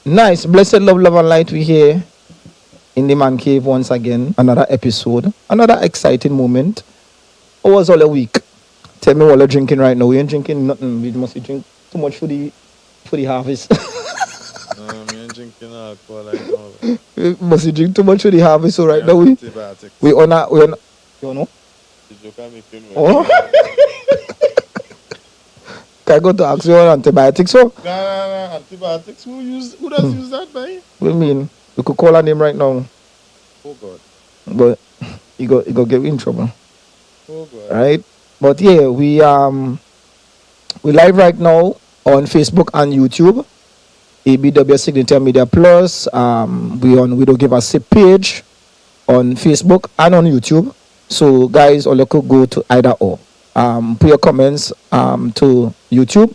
Nice. Blessed love, love and light. We here in the man cave once again. Another episode. Another exciting moment. How was all the week? Tell me what you're drinking right now. We ain't drinking nothing. We must be drink too much for the harvest. Me ain't drinking alcohol like now. We must be drink too much for the harvest. So right now Antibiotics. we honor you know. The joke I'm making. Oh. Can I go to ask you on antibiotics? So Nah, antibiotics. Who does use that, boy? what do you mean? You could call her name right now. Oh God. But you go get in trouble. Oh God. Right? But yeah, we live right now on Facebook and YouTube. ABW Signature Media Plus. We on We Don't Give a Sip page on Facebook and on YouTube. So guys, all you could go to either or. Put your comments to YouTube.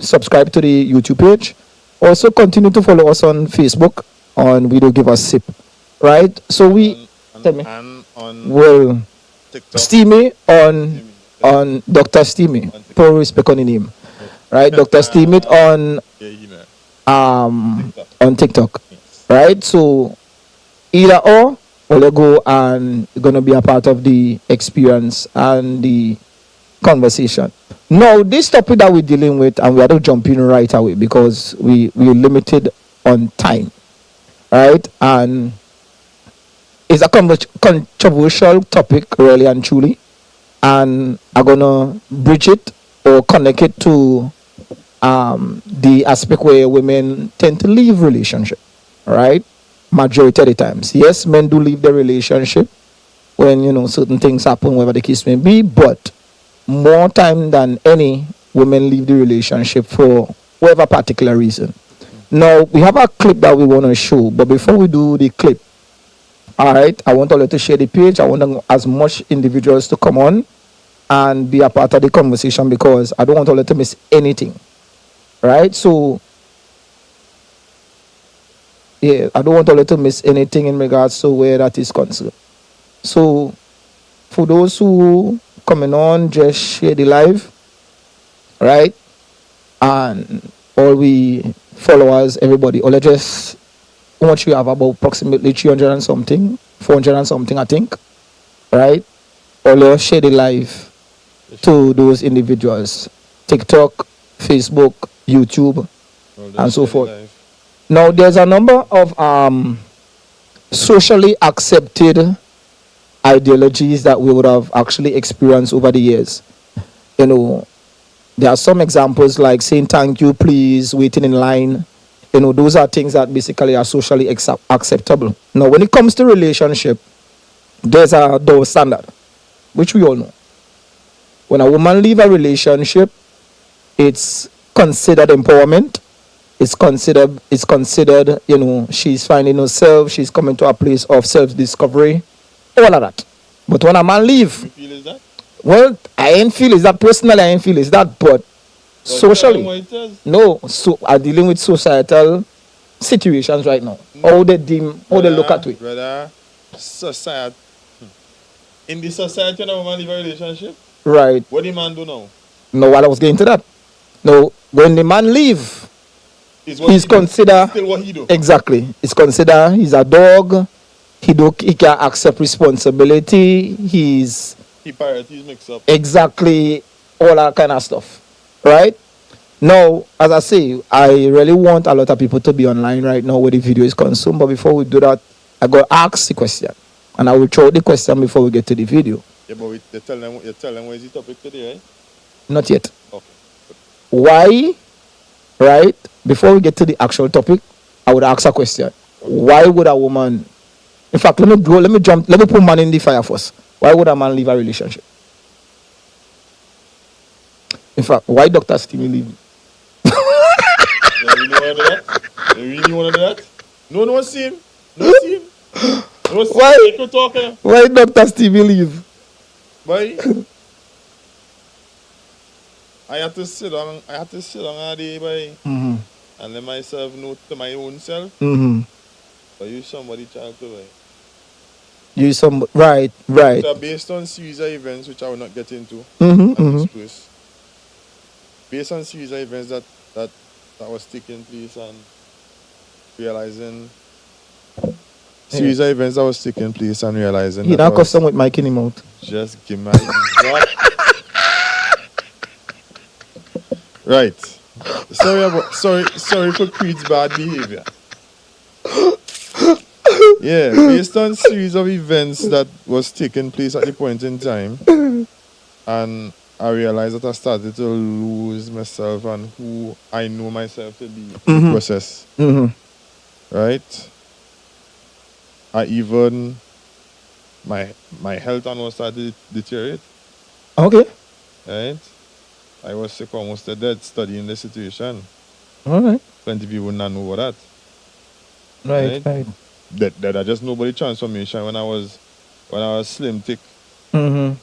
Subscribe to the YouTube page. Also continue to follow us on Facebook on We Don't Give a Sip. Right? So tell me. And on Well, TikTok. Steamy on Dr. Steamy. Pro respect on the name. Right? Dr. Steamy on Yeah, you know. on TikTok. Yes. Right? So either or you go and you're gonna be a part of the experience and the conversation. Now, this topic that we're dealing with, and we are not jumping right away because we're limited on time. Right? And it's a controversial topic, really and truly. And I'm gonna bridge it or connect it to the aspect where women tend to leave relationship, right? Majority of the times, yes, men do leave the relationship when certain things happen, whatever the case may be. But more time than any, women leave the relationship for whatever particular reason. Now we have a clip that we want to show, but before we do the clip, all right, I want all you to share the page. I want as much individuals to come on and be a part of the conversation because I don't want all you to miss anything. Right? So, yeah, I don't want all you to miss anything in regards to where that is concerned. So, for those who coming on, just share the live, right? And all we followers, everybody, all just how much we have about approximately 300 and something, 400 and something, I think, right? All share the live to those individuals, TikTok, Facebook, YouTube, and so forth. Now, there's a number of socially accepted ideologies that we would have actually experienced over the years. There are some examples like saying thank you, please, waiting in line. Those are things that basically are socially acceptable. Now, when it comes to relationship, there's a double standard, which we all know. When a woman leaves a relationship, it's considered empowerment. It's considered, she's finding herself, she's coming to a place of self-discovery, all of that. But when a man leave, You feel is that? well, I ain't feel is that personally, I ain't feel is that, but socially, no. So I'm dealing with societal situations right now. How they look at it. Brother, society. In the society, when a woman leave a relationship, Right. what the man do now? No, while I was getting to that. No, when the man leave, he's considered still what he do. exactly. It's considered he's a dog. He can accept responsibility. He priorities mix up. Exactly all that kind of stuff, right? Now, as I say, I really want a lot of people to be online right now where the video is consumed. But before we do that, I got to ask the question, and I will throw the question before we get to the video. Yeah, but you tell them what is the topic today, right? Not yet. Okay. Why? Right? Before we get to the actual topic, I would ask a question. Why would a woman? In fact, let me put man in the fire first. Why would a man leave a relationship? In fact, why Dr. Stevie leave? You really want to do that? No, see him. Why Dr. Stevie leave? Why? I had to sit down all day, boy, and let myself know to my own self. But you somebody child to, boy. Right. So based on series of events which I will not get into, based on series of events that was taking place, and realizing series of events that was taking place and realizing He that not I was custom with Mike in him out. just give my God. Right. Sorry for Creed's bad behavior. Yeah, based on series of events that was taking place at the point in time, and I realized that I started to lose myself and who I know myself to be in the process. Right? I even my health and all started to deteriorate. Okay. Right? I was sick almost to death studying the situation. All right. Plenty of people would not know about that. Right. Right. That I just nobody transformation when I was slim thick Mm-hmm.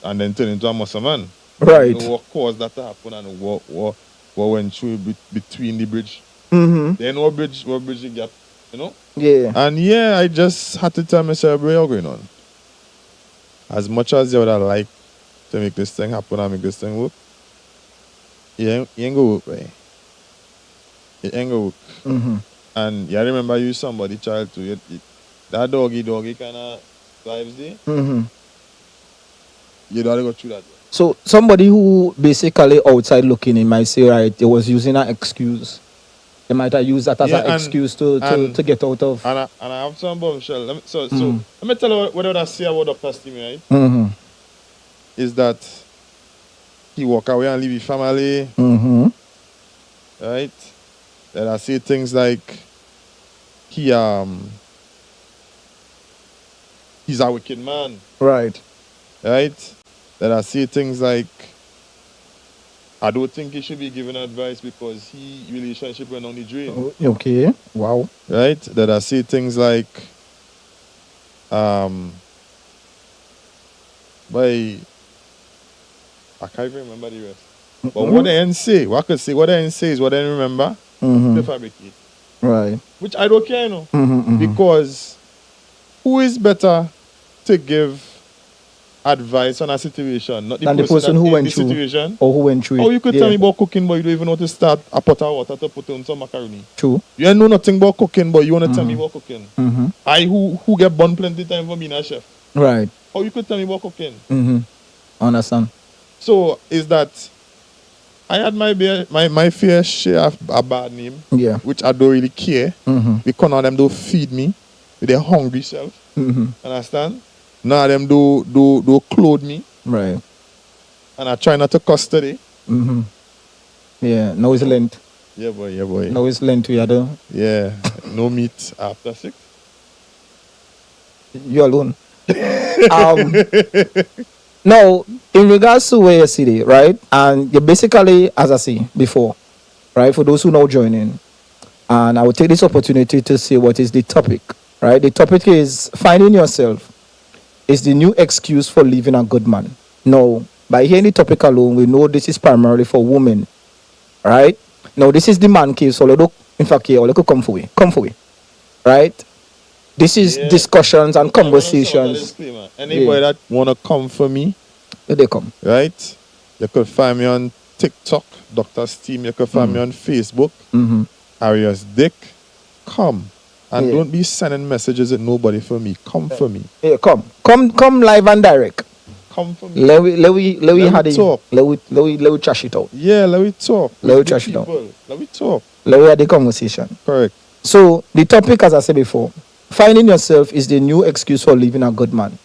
and then turned into a muscle man. Right. You know what caused that to happen and what went through between the bridge. Mm-hmm. Then what bridge the gap, you know? Yeah. And yeah, I just had to tell myself what's going on. As much as you would have liked to make this thing happen and make this thing work, it ain't go work, right? It ain't go work. Mm-hmm. And yeah, I remember you somebody child too. That doggy kind of vibes there. Mm-hmm. You don't go through that. So somebody who basically outside looking in might say, right, they was using an excuse. They might have used that as an excuse to get out of. And I have some bombshell. Let me tell you what I say about Dr. Steve, right? Mm-hmm. Is that he walk away and leave his family. Mm-hmm. Right? Then I say things like he's a wicked man. Right. Right? Then I say things like I don't think he should be given advice because his relationship went on the drain. Okay. Wow. Right? That I say things like I can't even remember the rest. But what they didn't say, what I could say, what they didn't say is what I didn't remember. To fabricate. Right. Which I don't care, you know. Mm-hmm. Because who is better to give advice on a situation, not the person who went through situation, or who went through it. Or you could tell me about cooking, but you don't even know how to start a pot of water to put on some macaroni. True. You don't know nothing about cooking, but you want to tell me about cooking. Mm-hmm. I who get born plenty time for being a chef. Right. How you could tell me about cooking? Mm-hmm. Understand. So is that I had my fair share of a bad name, which I don't really care. Because none of them don't feed me with their hungry self. Understand? None of them do clothe me. Right. And I try not to custody. Yeah, no it's Lent. Yeah, boy. No it's Lent to you, though. Yeah, no meat after 6. You alone. Now, in regards to where you see it, right? And you basically, as I say before, right? For those who now joining, and I will take this opportunity to say what is the topic, right? The topic is finding yourself is the new excuse for leaving a good man. Now, by hearing the topic alone, we know this is primarily for women, right? Now, this is the man cave, so in fact, here, let's come for we, right? This is discussions and conversations. Anybody that wanna come for me, they come. Right? You could find me on TikTok, Dr. Steam. You could find me on Facebook, Arias Dick. Come. And don't be sending messages at nobody for me. Come for me. Yeah, come live and direct. Come for me. Let we talk. Let we trash it out. Yeah, let we talk. Let we trash it out. Let we talk. Let we have the conversation. Correct. So the topic, as I said before, finding yourself is the new excuse for leaving a good man.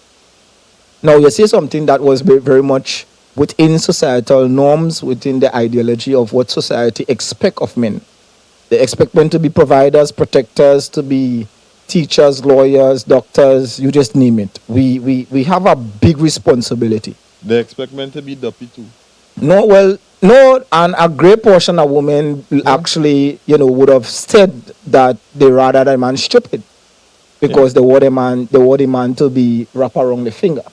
Now you say something that was very much within societal norms, within the ideology of what society expect of men. They expect men to be providers, protectors, to be teachers, lawyers, doctors, you just name it. We have a big responsibility. They expect men to be duppy too. No, and a great portion of women actually, would have said that they rather the man stupid. Because they want a man to be wrapped around the finger.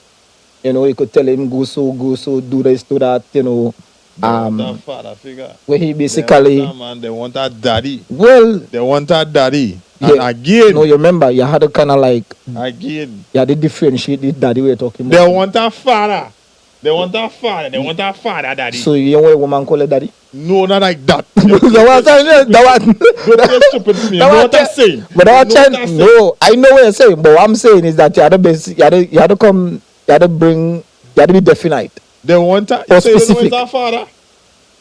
You could tell him go so, do this, do that, They want a father figure. Where he basically they want a daddy. Well, they want a daddy. Yeah, and again. No, you remember you had to kind of like again. You had to differentiate the daddy we're talking about. They want a father. They want a father. They want a father, daddy. So you know what a woman call a daddy? No, not like that. That was Don't be stupid to me. You know what I'm saying? But You know I what I'm saying? no, I know what you're saying. But what I'm saying is that you had to be definite. They want a. Or So you don't know specific. it's a father,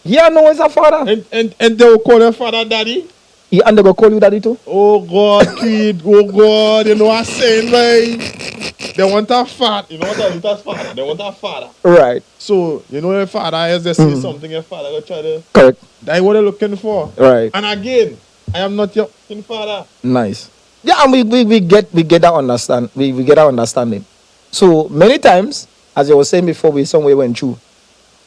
Yeah, no, it's a father. and they will call their father daddy. Yeah, and they go call you daddy too. Oh God, kid. Oh God, you know what I'm saying, like they want a father. You know what I mean? That's father. They want a father. Right. So you know your father is they say something. Your father go try to. Correct. That's what they're looking for. Right. And again, I am not your fucking father. Nice. Yeah, and we get that understand. We get that understanding. So many times, as I was saying before, we somewhere went through,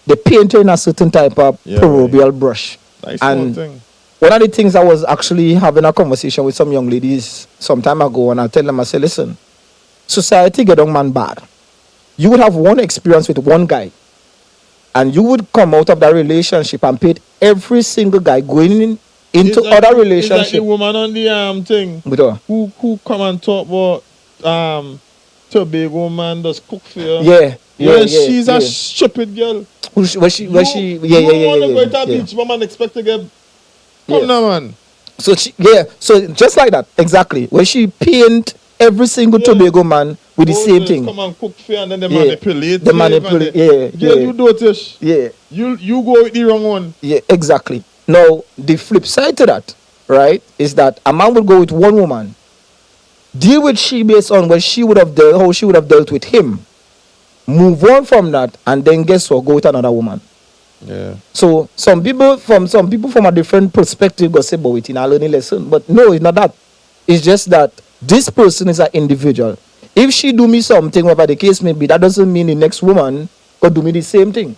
they paint in a certain type of Yeah, proverbial brush. Nice And one thing. one of the things I was actually having a conversation with some young ladies some time ago, and I tell them, I say, listen, society get on man bad. You would have one experience with one guy, and you would come out of that relationship and paint every single guy going into It's like- other It's like relationships. the woman on the thing With her. who come and talk about Tobago man does cook for you. Yeah, She's a stupid girl. Was she? You want to go to a beach, woman expect to get. Come Yeah. now, man. So so just like that, exactly. Where she paint every single Yeah. Tobago man with the Those same girls thing. Come and cook for you and then they Yeah. manipulate. They you manipulate, and they- yeah, Girl, yeah. you dotish. Yeah, You go with the wrong one. yeah, exactly. Now the flip side to that, right, is that a man will go with one woman, deal with she based on what she would have dealt, how she would have dealt with him, move on from that, and then guess what? Go with another woman. Yeah. So some people from a different perspective go say, but waiting, I learning lesson. But no, it's not that. It's just that this person is an individual. If she do me something, whatever the case may be, that doesn't mean the next woman could do me the same thing.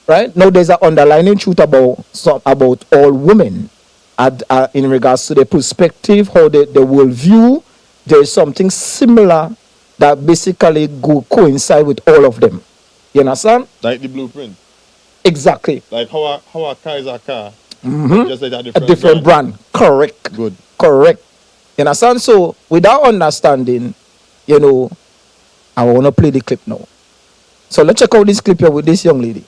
Right? Now there's an underlying truth about all women in regards to their perspective, how they world view. There is something similar that basically coincide with all of them. You understand? Like the blueprint. Exactly. Like how a car is a car. Mhm. Just like a A different, different brand. Correct. Good. Correct. You understand? So without understanding, I want to play the clip now. So let's check out this clip here with this young lady.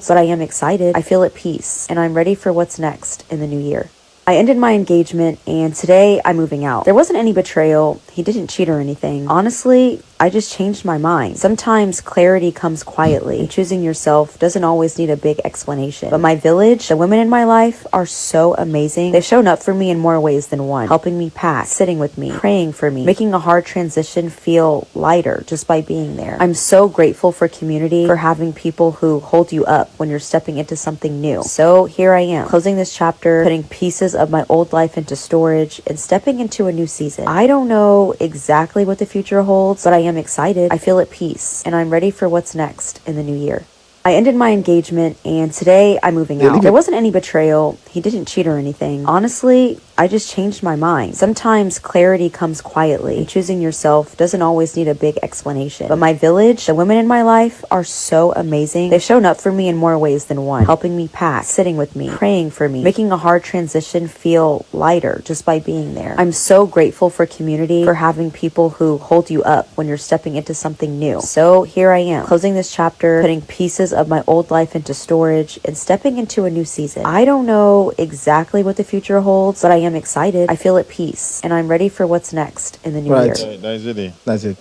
That I am excited. I feel at peace, and I'm ready for what's next in the new year. I ended my engagement, and today I'm moving out. There wasn't any betrayal. He didn't cheat or anything. Honestly, I just changed my mind. Sometimes clarity comes quietly, and choosing yourself doesn't always need a big explanation. But my village, the women in my life, are so amazing. They've shown up for me in more ways than one, helping me pack, sitting with me, praying for me, making a hard transition feel lighter just by being there. I'm so grateful for community, for having people who hold you up when you're stepping into something new. So here I am, closing this chapter, putting pieces of my old life into storage, and stepping into a new season. I don't know exactly what the future holds, but I am excited. I feel at peace, and I'm ready for what's next in the new year. I ended my engagement, and today I'm moving out. There wasn't any betrayal. He didn't cheat or anything. Honestly, I just changed my mind. Sometimes clarity comes quietly, and choosing yourself doesn't always need a big explanation. But my village, the women in my life, are so amazing. They've shown up for me in more ways than one, helping me pack, sitting with me, praying for me, making a hard transition feel lighter just by being there. I'm so grateful for community, for having people who hold you up when you're stepping into something new. So here I am, closing this chapter, putting pieces of my old life into storage, and stepping into a new season. I don't know exactly what the future holds, but I am excited. I feel at peace, and I'm ready for what's next in the new Right. year. That's it. That's it.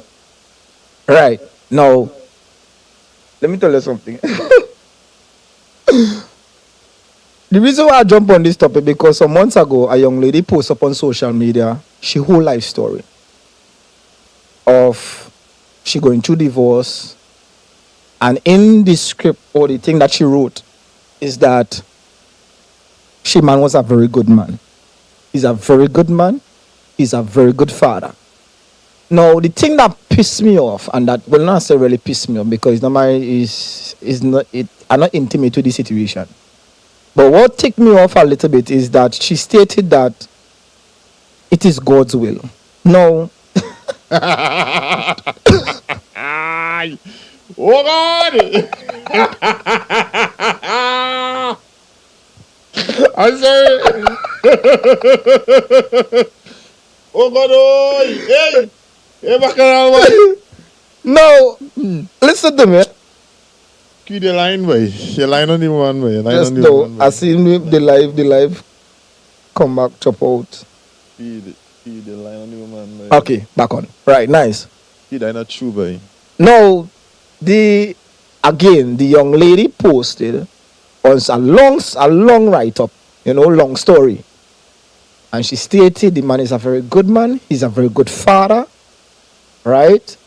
Right. Now, let me tell you something. The reason why I jump on this topic because some months ago, a young lady posted up on social media she whole life story of she going through divorce, and in the script or the thing that she wrote is that she man was a very good man. He's a very good man. He's a very good father. Now, the thing that pissed me off, and that will not say really pissed me off because I'm not intimate to the situation. But what ticked me off a little bit is that she stated that it is God's will. No. Oh God! I'm sorry. Oh God, oh, hey, bacchanal boy. No, listen to me. Keep the line, boy. Your line on the one, boy. Your line Just on the know, one, boy. I seen the live come back, chop out. Keep the line on the woman, boy. Okay, back on. Right, nice. Keep that not true, boy. Now, the young lady posted was a long write-up, long story. And she stated the man is a very good man, he's a very good father, right?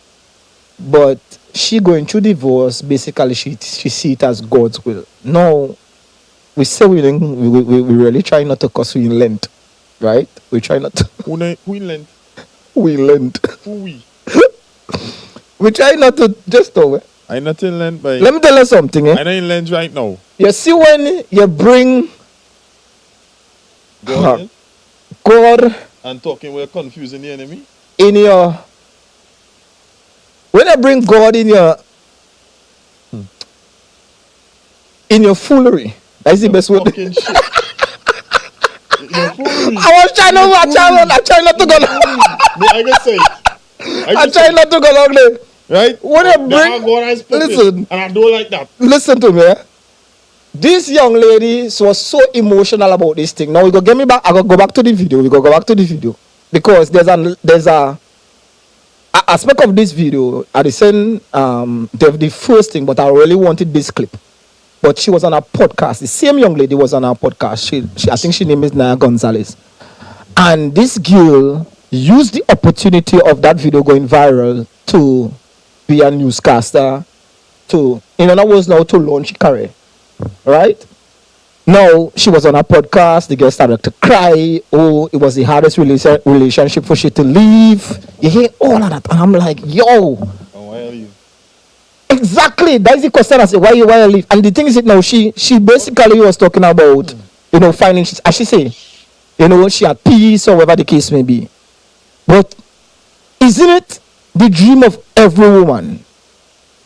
But she going through divorce, basically she see it as God's will. No, we say we really try not to cause we in Lent, right? We try not to. Who in Lent? We Lent. Who we? We try not to just do it. I not in Lent, boy. Let me tell you something, I not in Lent right now. You see when you bring God in God and talking, we're confusing the enemy. in your, when I bring God in your foolery, that's the best word. Fucking shit. You're fooling me. I try not to go. I can say it. I try not to go long there. Right? When I The bring, God has put it, listen. and I don't like that. Listen to me. This young lady was so emotional about this thing. Now we go get me back. I go back to the video. We go back to the video because there's a aspect of this video. I sent the first thing, but I really wanted this clip. But she was on a podcast. The same young lady was on our podcast. She I think she name is Naya Gonzalez. And this girl used the opportunity of that video going viral to be a newscaster, to, in other words, now to launch a career. Right? Now, she was on a podcast. The girl started to cry. Oh, it was the hardest relationship for she to leave. You hear all of that. And I'm like, yo. And why are you? Exactly. That's the question. I say, why you leave? And the thing is, now she basically was talking about, finding, as she say, she had peace or whatever the case may be. But isn't it the dream of every woman,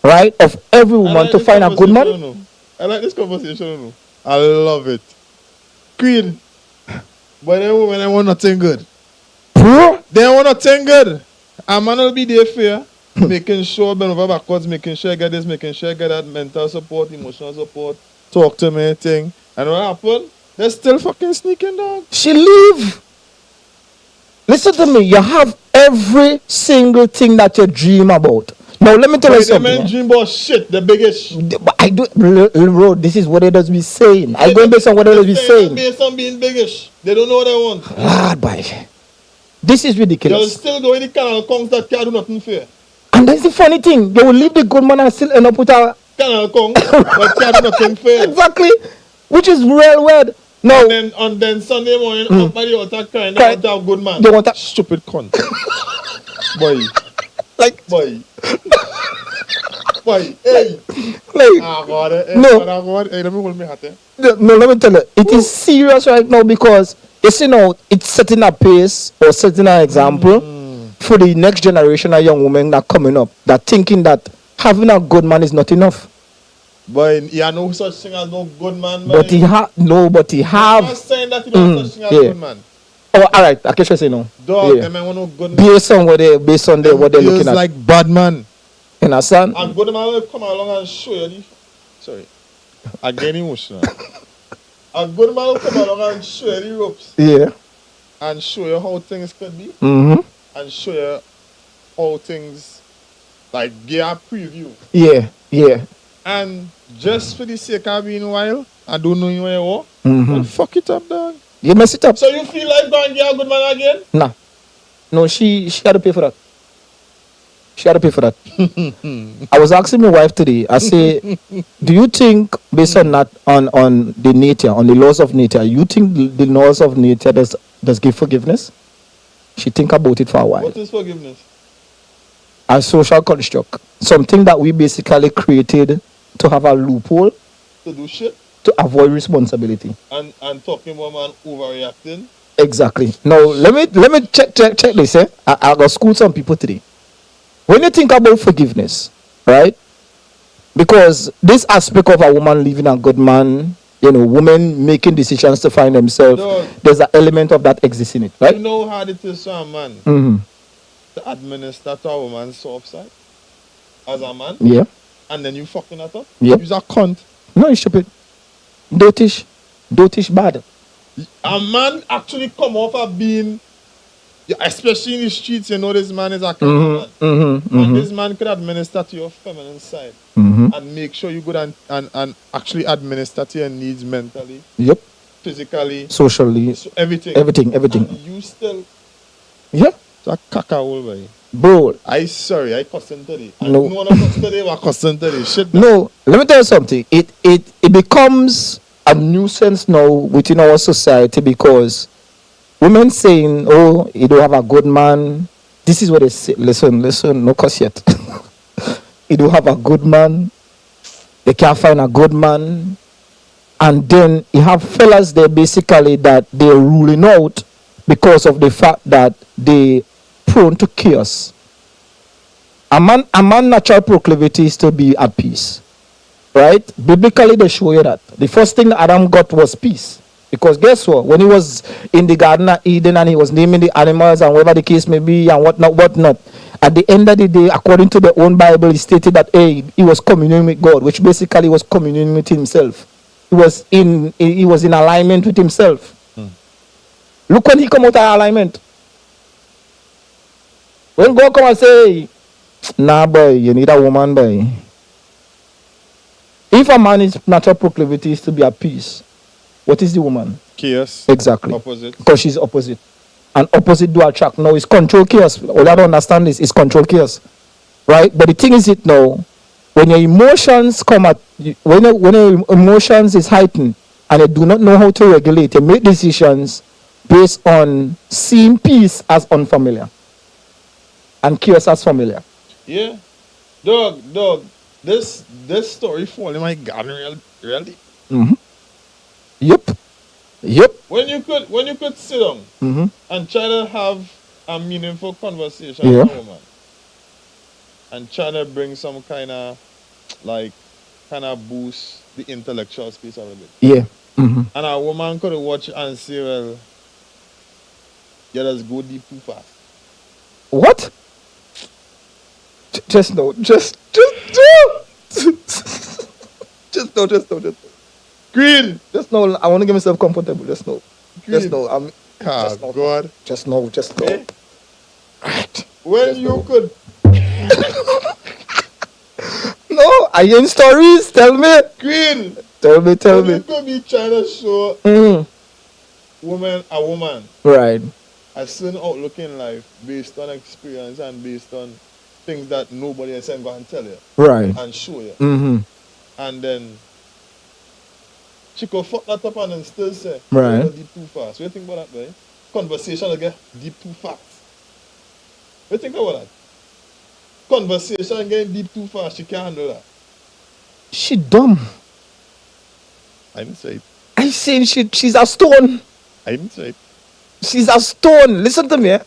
right? Of every woman to find a good man? I like this conversation. I love it. Creed. But then women, they want nothing good. Bro, They want nothing good. A man will be there for you, making sure, bend over backwards, making sure I get this, making sure I get that, mental support, emotional support, talk to me, thing. And what happened? They're still fucking sneaking, dog. she leave. Listen to me. You have every single thing that you dream about. Now let me tell you But the something. men dream about shit, the biggest. But I do, bro. This is what it does be saying. I go based on what it does be saying. Based on being biggest. They don't know what they want. Lord, boy. This is They'll ridiculous. still go in the canal kongs that can't do nothing fair. And that's the funny thing. They will leave the good man and still end up with a Canal kongs, but can't do nothing fair. exactly, which is real weird. No, And then Sunday morning, up by the altar crying, they Cry- want to have good man. they want a Stupid cunt. Boy. like Boy. Boy. Hey. like. Ah, God. Hey, No. God. Hey, let me hold my hat. Eh? No, let me tell you, it is serious right now because it's setting a pace or setting an example for the next generation of young women that coming up that thinking that having a good man is not enough. Boy, he had no such thing as no good man, But he have. I'm not saying that he don't have such thing as yeah. good man. Oh, all right. I can just say no. Dog, Yeah. them man want no good man. Based on what they're Them looking feels at. like bad man. You understand? And good man will come along and show you the... Sorry. I get emotional. A good man will come along and show you the ropes. Yeah. And show you how things could be. Mm-hmm. And show you how things... Like, give a preview. Yeah. Yeah. And just for the sake of being wild, I don't know where you are. Mm-hmm. Well, fuck it up, dog. You mess it up. So you feel like going to get a good man again? Nah. No, she had to pay for that. She had to pay for that. I was asking my wife today, I say, do you think based on that on the nature, on the laws of nature, you think the laws of nature does give forgiveness? She think about it for a while. What is forgiveness? A social construct. Something that we basically created to have a loophole To do shit? to avoid responsibility. And talking about man overreacting? Exactly. Now let me check this. I got school some people today. When you think about forgiveness, right? Because this aspect of a woman leaving a good man women making decisions to find themselves, Dog. there's an element of that exists in it, right? You know how hard it is for a man Mm-hmm. to administer to a woman's soft side as a man, Yeah. and then you fucking that up. Yep. You're a cunt. No, you stupid. Dotish bad. A man actually come off of being, yeah, especially in the streets, you know this man is a kind of man. Mm-hmm. And this man could administer to your feminine side Mm-hmm. and make sure you go and actually administer to your needs mentally, Yep. physically, Socially, so everything. everything. And you still, Yeah. it's a cacao, boy. Bro, I sorry, I cussing today. I No. don't want to cuss today, but cussing today. Shit. no, let me tell you something. It becomes a nuisance now within our society because women saying, "Oh, you don't have a good man." This is what they say. Listen, no cuss yet. You don't have a good man. They can't find a good man, and then you have fellas there basically that they're ruling out because of the fact that they prone to chaos. A man natural proclivity is to be at peace. Right? Biblically, they show you that. The first thing Adam got was peace. Because guess what? When he was in the Garden of Eden and he was naming the animals and whatever the case may be and whatnot, at the end of the day, according to the own Bible, he stated that he was communing with God, which basically was communing with himself. He was in alignment with himself. Look when he come out of alignment. When God come and say, "Nah, boy, you need a woman, boy." If a man is natural proclivity is to be at peace, what is the woman? Chaos. Exactly. Opposite. Because she's opposite. And opposite do attract. Now it's control chaos. All I don't understand is control chaos. Right? But the thing is it now, when your emotions come at when your emotions is heightened and you do not know how to regulate, you make decisions based on seeing peace as unfamiliar and chaos as familiar. Yeah. Dog. This story fall in my garden really. Yep. When you could sit down Mm-hmm. and try to have a meaningful conversation Yeah. with a woman and try to bring some kind of boost the intellectual space a little bit. Yeah. Mm-hmm. And a woman could watch and say, well, yeah, let's go deep too fast. What? Just no. Just no. Green! Just no. I want to get myself comfortable. Just no. Just no. Ah, Just no. God. Just no. Just no. Eh? Right. When Just you no. could No. I hear stories. Tell me. green, Tell when you me. could be trying to show Mm. a woman Right. a certain outlook in life based on experience and based on things that nobody else can go and tell you Right. and show you. Mm-hmm. And then she could fuck that up and then still say, Right. "Oh, deep too fast." What do you think about that, boy? Conversation again, deep too fast. What do you think about that? Conversation getting deep too fast, she can't handle that. She dumb. I didn't say it. I saying she's a stone. I didn't say it. She's a stone. Listen to me. Eh?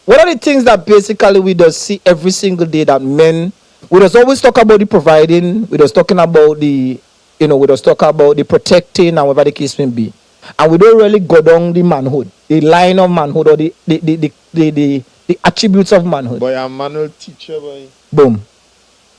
One of the things that basically we just see every single day that men, we just always talk about the providing, we just talking about the, we just talk about the protecting and whatever the case may be. And we don't really go down the manhood, the line of manhood or the attributes of manhood. Boy, a man will teach you, boy. Boom.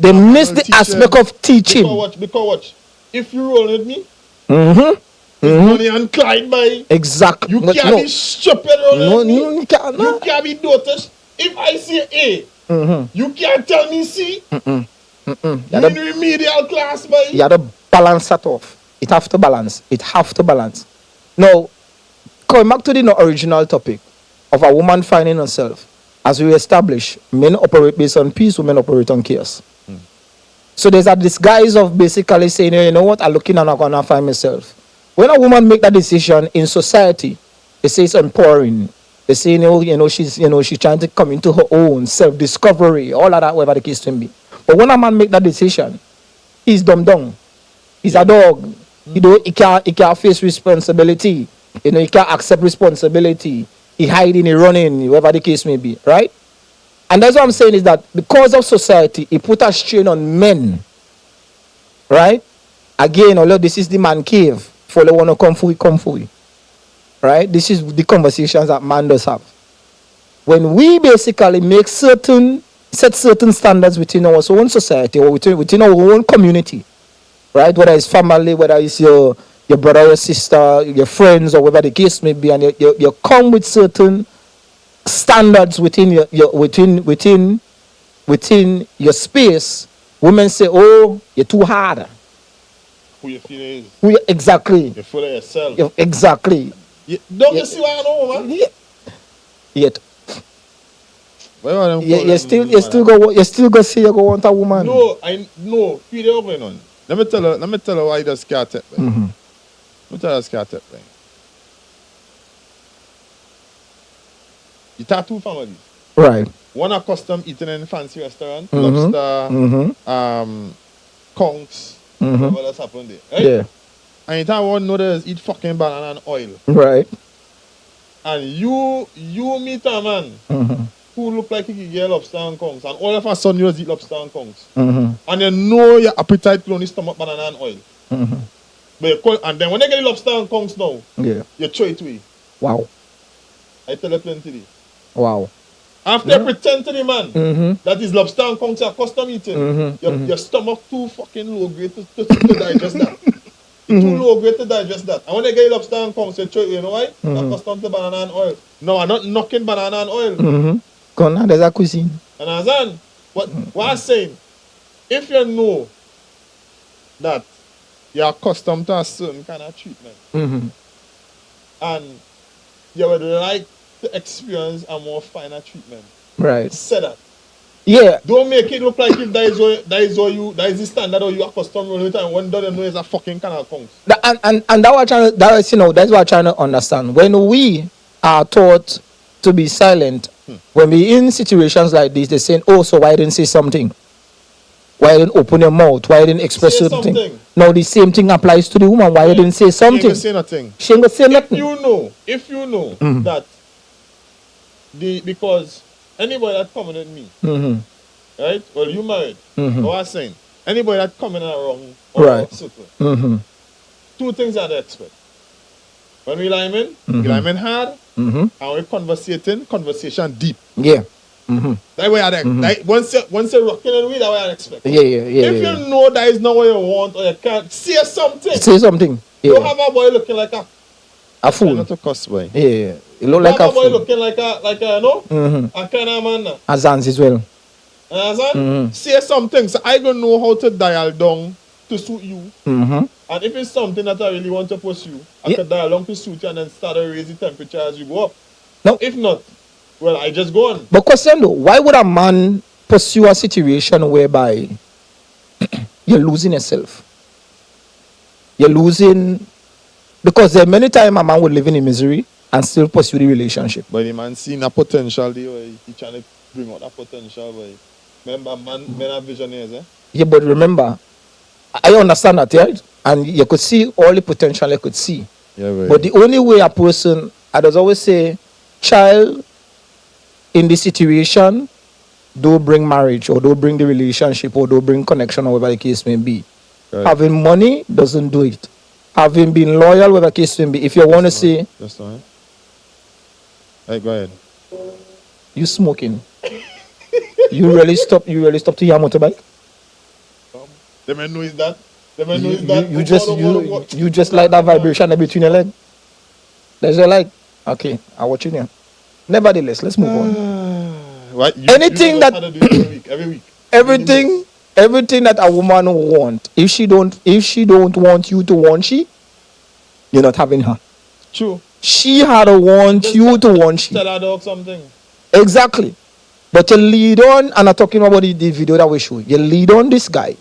They miss the teacher. aspect of teaching. Because watch. If you roll with me, Mm-hmm. it's Bonnie and Clyde, boy. Exactly. You can't be stupid rolling No, with me. you can't. You can't be dotish. If I say A, Mm-hmm. you can't tell me C. You You gotta- in remedial class, boy. You have to balance that off. It have to balance. Now, coming back to the original topic of a woman finding herself, as we established, men operate based on peace, women operate on chaos. So there's a disguise of basically saying, you know what, I'm looking and I'm gonna find myself. When a woman make that decision in society, they say it's empowering. They say, she's trying to come into her own self-discovery, all of that, whatever the case may be. But when a man make that decision, he's dumbed down. He's a dog. He can't face responsibility. He can't accept responsibility. He hiding, he running, whatever the case may be, right? And that's what I'm saying is that because of society, it put a strain on men, right? Again, although this is the man cave, If they want to come for you, come for you. Right? This is the conversations that man does have. When we basically set certain standards within our own society or within our own community, right? Whether it's family, whether it's your brother, your sister, your friends, or whatever the case may be, and you come with certain standards within your space. Women say, "Oh, you're too hard." Who you feel is. Exactly. You're full of yourself. Exactly. Don't you see why I know, man? Yet. Well, You still go say you go want a woman. No, feel the going on. Let me tell her why you just can't take me. Mm-hmm. Let me tell her just can't take me. You have two families. Right. One accustomed eating in fancy restaurant, Mm-hmm. lobster, conchs, whatever that's happened there. Right? Yeah. And you have one noodles eat fucking banana and oil. Right. And you meet a man who look like he can get lobster and conchs, and all of a sudden you just eat lobster and conchs. And you know your appetite will only stomach banana and oil. But and then when they get the lobster and conchs now, Yeah. you throw it away. Wow. I tell you plenty there. Wow. After you pretend to the man that is lobster and conchs are custom eating, your stomach too fucking low grade to digest that. It's too low grade to digest that. And when they get lobster and conchs, you throw it away. You know why? They're accustomed to banana and oil. No, I'm not knocking banana and oil. Come on, there's a cuisine. And Azan, what I'm saying, if you know that you're accustomed to a certain kind of treatment, and you would like to experience a more finer treatment, Right. say that. Yeah. Don't make it look like if that is the standard or you are accustomed with it, and one doesn't know it's a fucking kind of conch. And that's what I'm trying to understand. When we are taught to be silent, when we in situations like this, they're saying, "Oh, so why didn't say something? Why didn't open your mouth? Why didn't express Say certain thing?" something. Now the same thing applies to the woman. Why you didn't say something? She ain't say nothing. She ain't gonna say nothing. If you know that because anybody that coming at me, right? Well, you married. What I'm saying, anybody that coming around Right. circle, two things are the expert. When we lime in, we lime in hard, and we conversation deep. Yeah. That way like, once you're rocking and we, that way I expect. Yeah. If you know that is not what you want or you can't, say something. Say something. You Yeah. have a boy looking like a fool. not a cuss boy. Yeah. You look like Have a a boy fool. looking like a a kind of man. Azans as well. Understand? Say something. So I don't know how to dial down to suit you. And if it's something that I really want to pursue, I can dial down to suit you and then start to raise the temperature as you go up. No. If not, well, I just go on. But question though, why would a man pursue a situation whereby you're losing yourself? You're losing, because there are many times a man would live in misery and still pursue the relationship. But the man seeing a potential there, he trying to bring out that potential, boy. Remember, men are visionaries, eh? Yeah, but remember, I understand that, right? And you could see all the potential you could see. Yeah, boy. But the only way a person, I just always say, child in this situation, don't bring marriage or don't bring the relationship or don't bring connection or whatever the case may be. Right. Having money doesn't do it. Having been loyal, whatever the case may be. If you want to say, Just one. Hey, go ahead. you smoking, you really stop to your motorbike? The man knows that. The man knows that. You just like that vibration between your leg. There's your leg. Okay, I'll watch you here. Nevertheless, let's move on. What? Anything know that- how to do it every week. Everything that a woman want, if she don't want you to want you're not having her. True. She had to want Just you to want she. Tell her dog something. Exactly. But you lead on, and I'm talking about the video that we show. You lead on this guy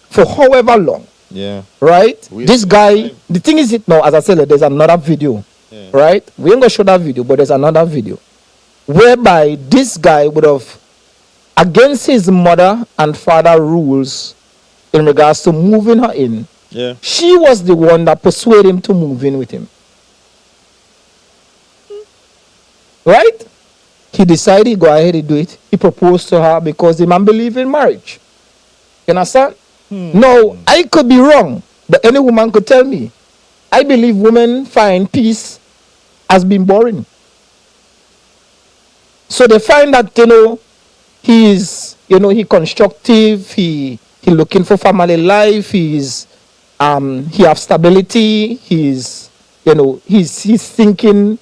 for however long, Yeah. right? Waste This of guy, time. the thing is, now, as I said, there's another video, Yeah. right? We ain't gonna show that video, but there's another video whereby this guy would have, against his mother and father rules in regards to moving her in, Yeah. she was the one that persuaded him to move in with him. Right? He decided, go ahead and do it. He proposed to her because the man believed in marriage. You understand? No, I could be wrong, but any woman could tell me, I believe women find peace as being boring. So they find that, he constructive, he looking for family life, he have stability, he's thinking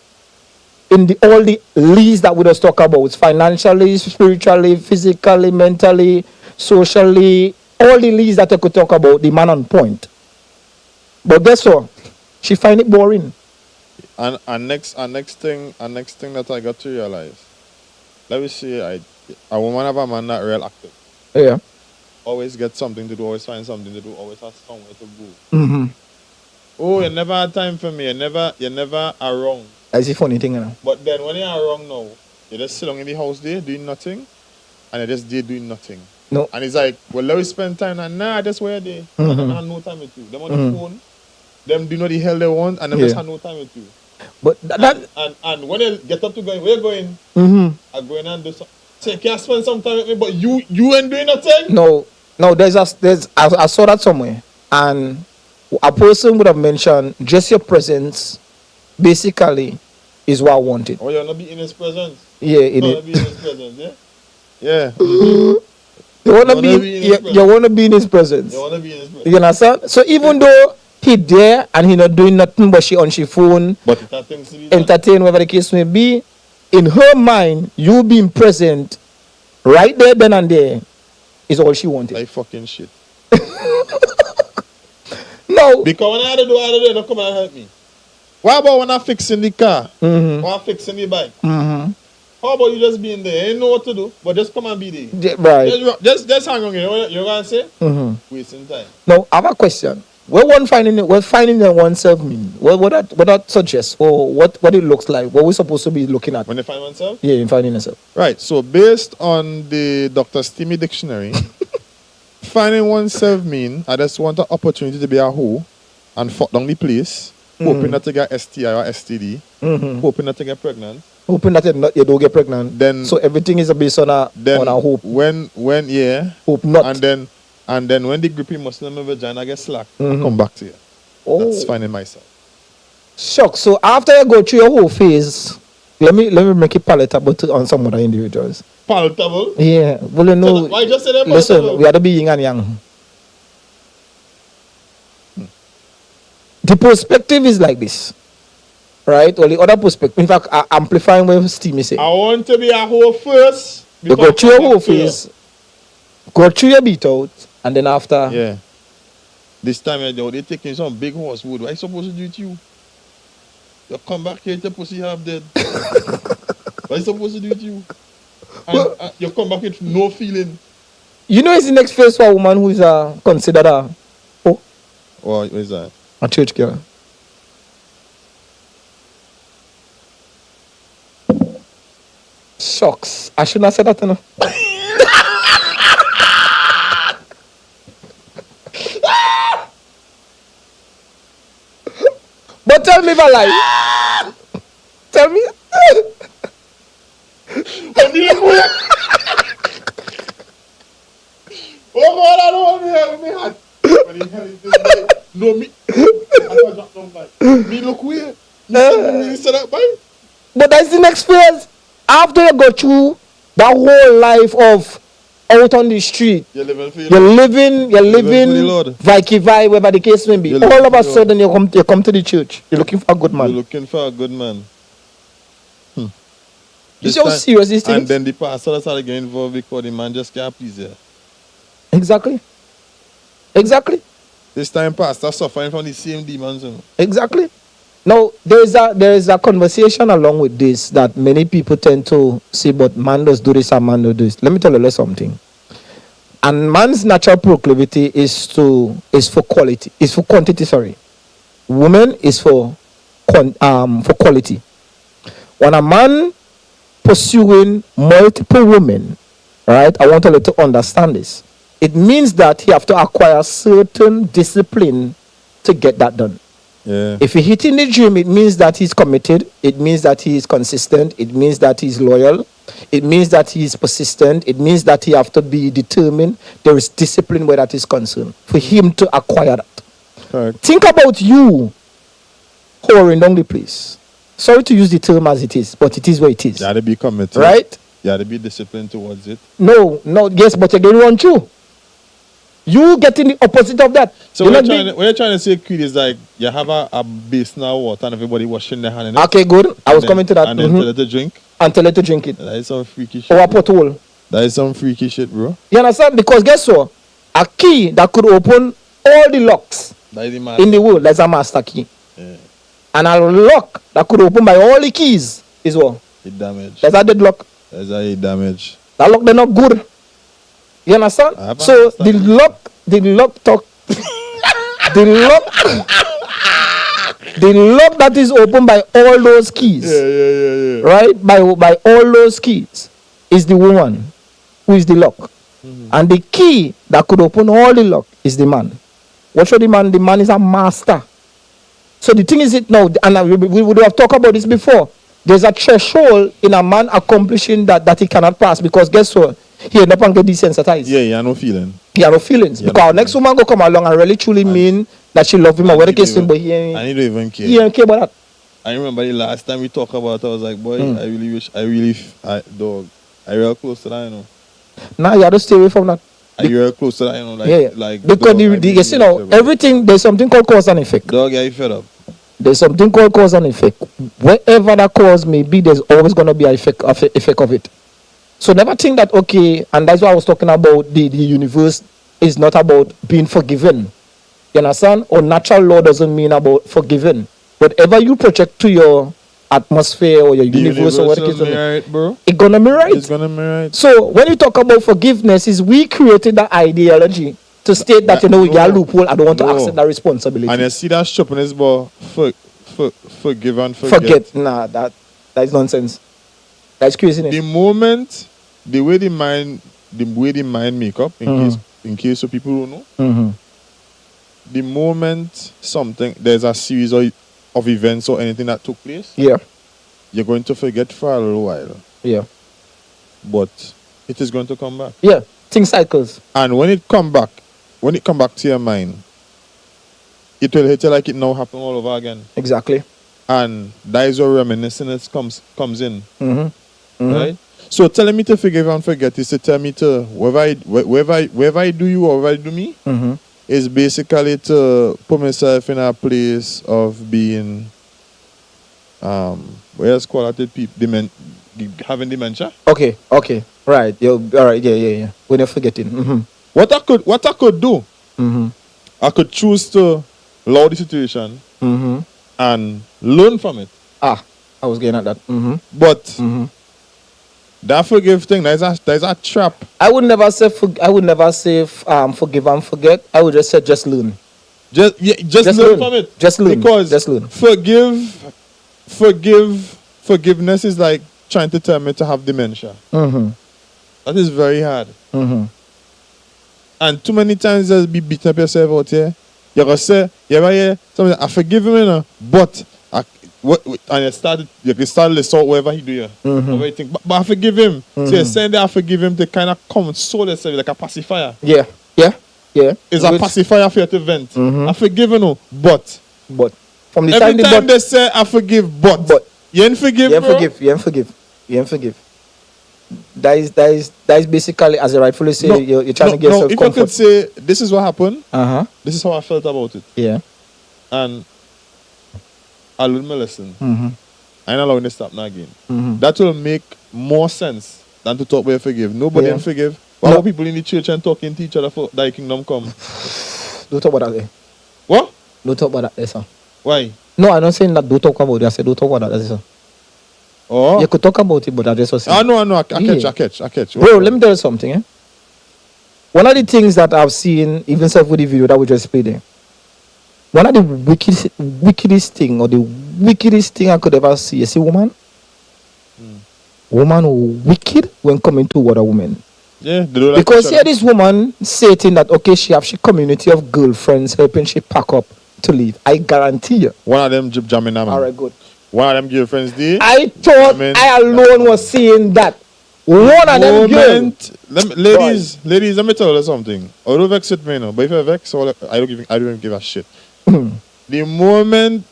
in all the leads that we just talk about, financially, spiritually, physically, mentally, socially, all the leads that I could talk about, the man on point. But guess what? She find it boring. And next thing that I got to realize, let me say, a woman have a man that real active. Yeah. Always get something to do, always find something to do, always has somewhere to go. Mm-hmm. Oh, you never had time for me. You never around. That's the funny thing, But then when you're around now, you just sit down in the house there doing nothing, and you just there doing nothing. No. And it's like, well, let me spend time. And nah, that's where they. Mm-hmm. I don't have no time with you. Them on the phone, them do know the hell they want, and them just have no time with you. But And when you get up to going, where you going? Mm-hmm. I'm going and do something. Say, can you spend some time with me? But you ain't doing nothing? No, I saw that somewhere, and a person would have mentioned just your presence basically is what I wanted. Oh, you want to be in his presence? Yeah, in You it. want to be in his presence, yeah? Yeah. You want to be in his presence. You want to be in his presence. You understand? So even though he there and he not doing nothing but she on she phone, But it has things to be done. entertain whatever the case may be, in her mind, you being present right there, then and there, is all she wanted. Like fucking shit. No. Because when I had to do, don't come and help me. What about when I'm fixing the car? Mm-hmm. Or I'm fixing the bike? Mm-hmm. How about you just being there? You ain't know what to do, but just come and be there. Right. Just hang on. You know what you're going to say? Mm-hmm. Wasting time. Now, I have a question. What finding oneself mean? What that suggests, or what it looks like? What we're supposed to be looking at? When you find oneself? Yeah, in finding yourself. Right. So based on the Dr. Steamy dictionary, finding oneself mean I just want an opportunity to be a hoe and fuck down the place, hoping not to get STI or STD, hoping not to get pregnant. Hoping that you don't get pregnant. Then so everything is based on a hope. When Hope not. And then when the grippy muscle in my vagina gets slack, I come back to you. Oh. That's finding myself. Shock. So after you go through your whole phase, let me make it palatable on some other individuals. Palatable? Yeah. Well, you know. Why just say that listen, palatable? we have to be yin and yang. The perspective is like this. Right? Or the other perspective. In fact, amplifying what Steamy said. I want to be a hoe first. You go through your whole phase, go through your beat out, and then after. Yeah. This time they're taking some big horse wood. What are you supposed to do with you? You come back here, the pussy half dead. What are you supposed to do with you? And you come back with no feeling. You know, it's the next phase for a woman who is considered What is that? a church girl. Shucks. I shouldn't have said that, you know. But tell me if I lie. Tell me. Oh God, I don't want to hear me hand. When he held it this way, no me. I dropped down by. Me look weird. You said that by? But that's the next phase. After you go through that whole life of out on the street, You're living for your you're Lord. living, for the Lord. Viki, whatever the case may be. You're All of a living for the sudden, you come to the church. You're looking for a good You're man. looking for a good man. You see how serious this thing And is? then the pastor started getting involved because the man just can't please you. Exactly. Exactly. This time pastor suffering from the same demons. You know. Exactly. Now, there is a conversation along with this that many people tend to say, but man does do this and man does do this. Let me tell you something. And man's natural proclivity is for quality. Is for quantity, sorry. Woman is for quality. When a man pursuing multiple women, right? I want you to understand this. It means that he have to acquire certain discipline to get that done. Yeah. If he hit in the gym, it means that he's committed. It means that he is consistent. It means that he's loyal. It means that he is persistent. It means that he have to be determined. There is discipline where that is concerned for him to acquire that. Correct. Think about you whoring down the place. Sorry to use the term as it is, but it is what it is. You had to be committed. Right? You had to be disciplined towards it. No, yes, but you're going to run through. You getting the opposite of that. So You're what not you're trying to say, Creed, is like you have a basin of water and everybody washing their hand in it. Okay, good. I was and coming to that. And then tell it to drink. And tell it to drink it. That is some freaky shit. Or a bro. pothole. That is some freaky shit, bro. You understand? Because guess what? A key that could open all the locks That is the master. in the world, that's a master key. Yeah. And a lock that could open by all the keys is what? It damage. That's a deadlock. That's how it damage. That lock, they're not good. You understand? I have So understand. the lock the lock that is open by all those keys, Yeah. right? By all those keys is the woman who is the lock. Mm-hmm. And the key that could open all the lock is the man. What should the man? The man is a master. So the thing is it now, and we would have talked about this before. There's a threshold in a man accomplishing that he cannot pass, because guess what? He end up and get desensitized. Yeah, you have no feeling. He have no feelings. Yeah, Because no next woman go come along and really truly mean that she love him or whatever case, but he I ain't, don't even care. he don't care about that. I remember the last time we talked about it, I was like, boy, Mm. I really wish, I real close to that, you know. Now you have to stay away from that. I real close to that, you know, like, Yeah. like. Because dog, I you really see now, wish I would- everything, there's something called cause and effect. Dog, yeah, you fed up. There's something called cause and effect. Wherever that cause may be, there's always going to be an effect of it. So never think that, okay, and that's why I was talking about the universe is not about being forgiven. You understand? Or natural law doesn't mean about forgiving. Whatever you project to your atmosphere or your The universe or whatever universe will mirror it, bro. it's going to be right. It's gonna mirror it. So when you talk about forgiveness, is we created that ideology to state that, you know, we got a No. loophole, I don't want to No. accept that responsibility. And you see that sharpness, but forgive and forget. Forget. Nah, that is nonsense. That's craziness. The moment, the way the mind make up, in case of people who know, Mm-hmm. the moment there's a series of events or anything that took place, Yeah. you're going to forget for a little while, Yeah. but it is going to come back. Yeah. Things cycles. And when it come back to your mind, it will hit you like it now happened all over again. Exactly. And that is where reminiscence comes in, Mm-hmm. right? So telling me to forgive and forget is to tell me to wherever I do you or wherever I do me, Mm-hmm. is basically to put myself in a place of being where's quality people having dementia. Okay. Right. You're all right. Yeah. When you're forgetting. Mm-hmm. What I could do, Mm-hmm. I could choose to allow the situation Mm-hmm. and learn from it. I was getting at that. Mm-hmm. But Mm-hmm. that forgive thing, there's a trap. I would never say forgive and forget. I would just say just learn. Just learn from it. Just learn. Because Just learn. Forgiveness is like trying to tell me to have dementia. Mm-hmm. That is very hard. Mm-hmm. And too many times you'll be beating up yourself out here. You're going to say, something, I forgive him, you know, but and you can start to list out whatever he do here. Mm-hmm. Whatever you think, but I forgive him. So you're saying that I forgive him to kind of console yourself like a pacifier. Yeah. It's a pacifier for you to vent. Mhm. I forgive you, no, but But from the every time the time but they say I forgive, but you ain't forgive, you ain't bro. forgive. That is basically, as I rightfully say, No, you're trying to get yourself if I could comfort. say this is what happened, Uh-huh. this is how I felt about it, Yeah. and I learned my lesson. Mm-hmm. I ain't allowing this to happen again. Mm-hmm. That will make more sense than to talk about forgive. Nobody Yeah. can forgive. Why No. are people in the church and talking to each other for thy kingdom come? Don't talk about that there. What? Don't talk about that there, sir. Why? No, I'm not saying that don't talk about it. I said don't talk about that there, sir. Oh, You could talk about it, but I just was saying. I know. I Yeah. catch. Bro, let me tell you something. Eh? One of the things that I've seen, even self with the video that we just played there, one of the wickedest thing or the wickedest thing I could ever see is a woman. Woman who wicked when coming to other women. Yeah, they don't like Because each here other. this woman stating that okay, she have she community of girlfriends helping she pack up to leave. I guarantee you. One of them jamming them. All right, good. One of them girlfriends did. I thought I mean- I alone was saying that. One of them girls. Ladies, let me tell you something. Although vex with me, no, but if I vex, I don't even give a shit. The moment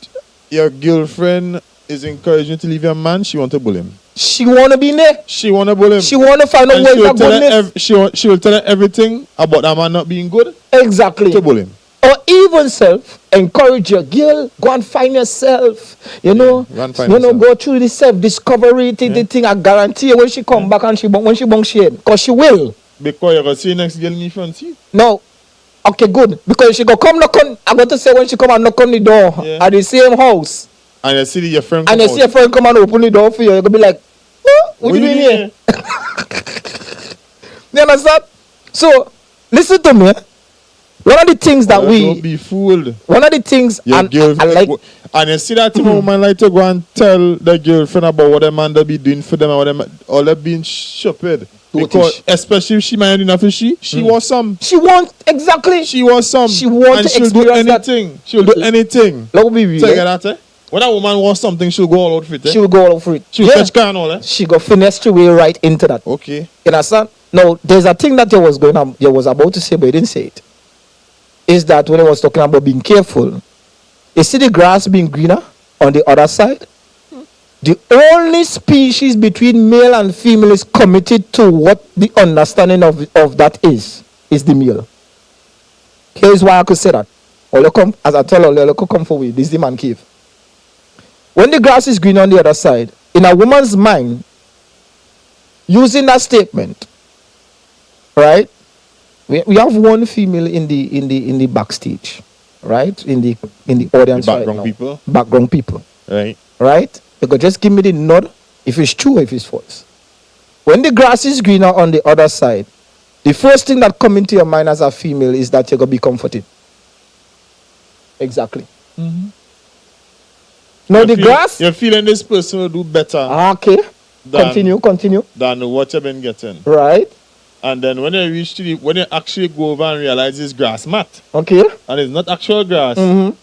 your girlfriend is encouraging you to leave your man, she want to bully him. She want to be in there. She want to bully him. She want to find out And where she'll the tell her goodness. she will tell her everything about that man not being good Exactly. to bully him. Or even self, encourage your girl, go and find yourself. You know, go and find you know, yourself. go through the self-discovery the thing. I guarantee you when she come back and when she bung shade, because she will. Because you're going to see next girl in the front seat. No. Okay, good. Because she go come knock on, I'm going to say when she come and knock on the door at the same house, And you see your friend and come you see a friend come and open the door for you, you're going to be like, oh, what you doing here? You understand? So, listen to me. One of the things that Don't be fooled. one of the things, Your and girlfriend, I like, and you see that thing, woman like to go and tell the girlfriend about what the man they be doing for them and what them all they being stupid. Because especially if she married enough for she was some. she wants, exactly. She was some. She want and to she'll do experience that. anything. She'll do anything. Let me be real. So you get that, eh? When a woman wants something, she'll go all out for it. Eh? She will go all over it. She'll fetch car and all, eh? She got finessed her way right into that. Okay. You understand? Now, there's a thing that you was about to say, but you didn't say it. Is that when I was talking about being careful, you see the grass being greener on the other side? The only species between male and female is committed to what the understanding of that is the male. Here's why I could say that. As I tell you, come forward. This is the man cave. When the grass is green on the other side, in a woman's mind, using that statement, right? We have one female in the backstage, right? In the audience, The background right now. people. Background people, Right. right? You could just give me the nod if it's true or if it's false. When the grass is greener on the other side, the first thing that comes into your mind as a female is that you're gonna be comforted. Exactly. Now the grass. You're feeling this person will do better Okay. than, Continue. than what you've been getting. Right. And then when you reach to when you actually go over and realize it's grass mat Okay. and it's not actual grass,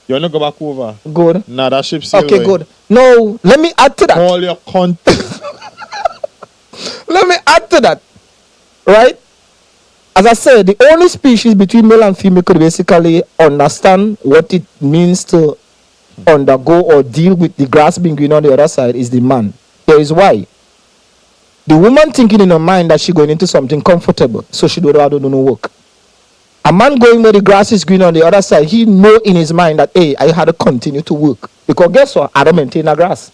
you're not go back over. Good. Nah, that ship sail Okay, away. good. Now, let me add to that. All your content. Let me add to that. Right? As I said, the only species between male and female could basically understand what it means to undergo or deal with the grass being green on the other side is the man. Here is why. The woman thinking in her mind that she going into something comfortable, so she don't do no work. A man going where the grass is green on the other side, he know in his mind that, hey, I had to continue to work. Because guess what? I don't maintain the grass.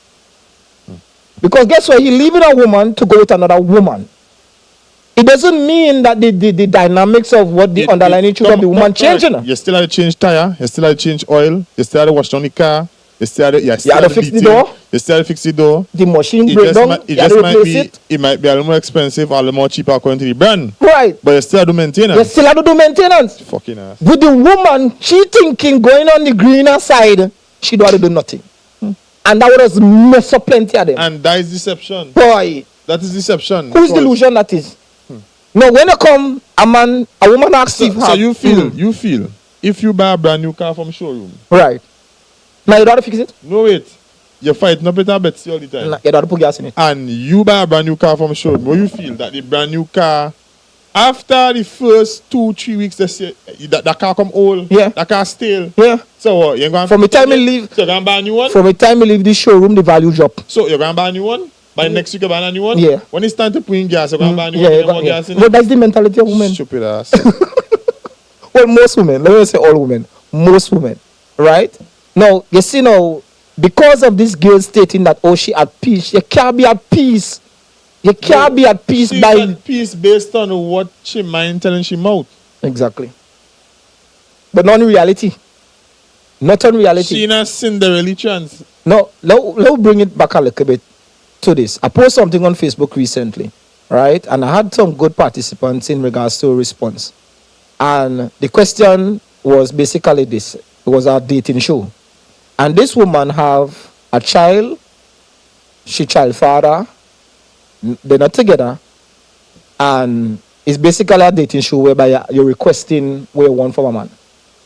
Because guess what? He leaving a woman to go with another woman. It doesn't mean that the dynamics of what the underlying truth of the woman changing. You still have to change tire, you still have to change oil, you still have to wash down the car, you still have to, have to fix the door. You still have to fix the door. The machine It break just, down, might, it you have just to might replace be it. it might be a little more expensive or a little more cheaper according to the brand. Right. But you still have to maintain You it. still have to do maintenance. Fucking ass. With the woman, she thinking going on the greener side, she don't have to do nothing. And that would have mess up plenty of them. And that is deception. Boy, That is deception. whose Because- delusion that is? No, when you come, a woman asks So, if so you feel if you buy a brand new car from showroom, right. Now you don't have to fix it. no wait, you're fighting up with a Betsy all the time. Nah, you don't have to put gas in it. And you buy a brand new car from showroom, where you feel that the brand new car, after the first 2-3 weeks, they say that car come old, Yeah. that car stale. Yeah. So what? You're going From the time you leave, So you're going to buy a new one? from the time you leave the showroom, the value drop. So you're going to buy a new one? By next week, you buy a new one? Yeah. When it's time to put in gas, you're going to buy a new Yeah, one, you you more got, yeah. gas in Well, it? that's the mentality of women. Stupid ass. Well, most women, let me say all women, most women, right? Now, you see now, because of this girl stating that, oh, she at peace, you can't be at peace. You can't be at peace She's by... at peace based on what she mind telling she mouth. Exactly. But not in reality. Not in reality. She in a Cinderella chance. No, let's bring it back a little bit to this. I posted something on Facebook recently, right? And I had some good participants in regards to a response. And the question was basically this. It was a dating show. And this woman have a child. She child father. They're not together. And it's basically a dating show whereby you're requesting what you want from a man.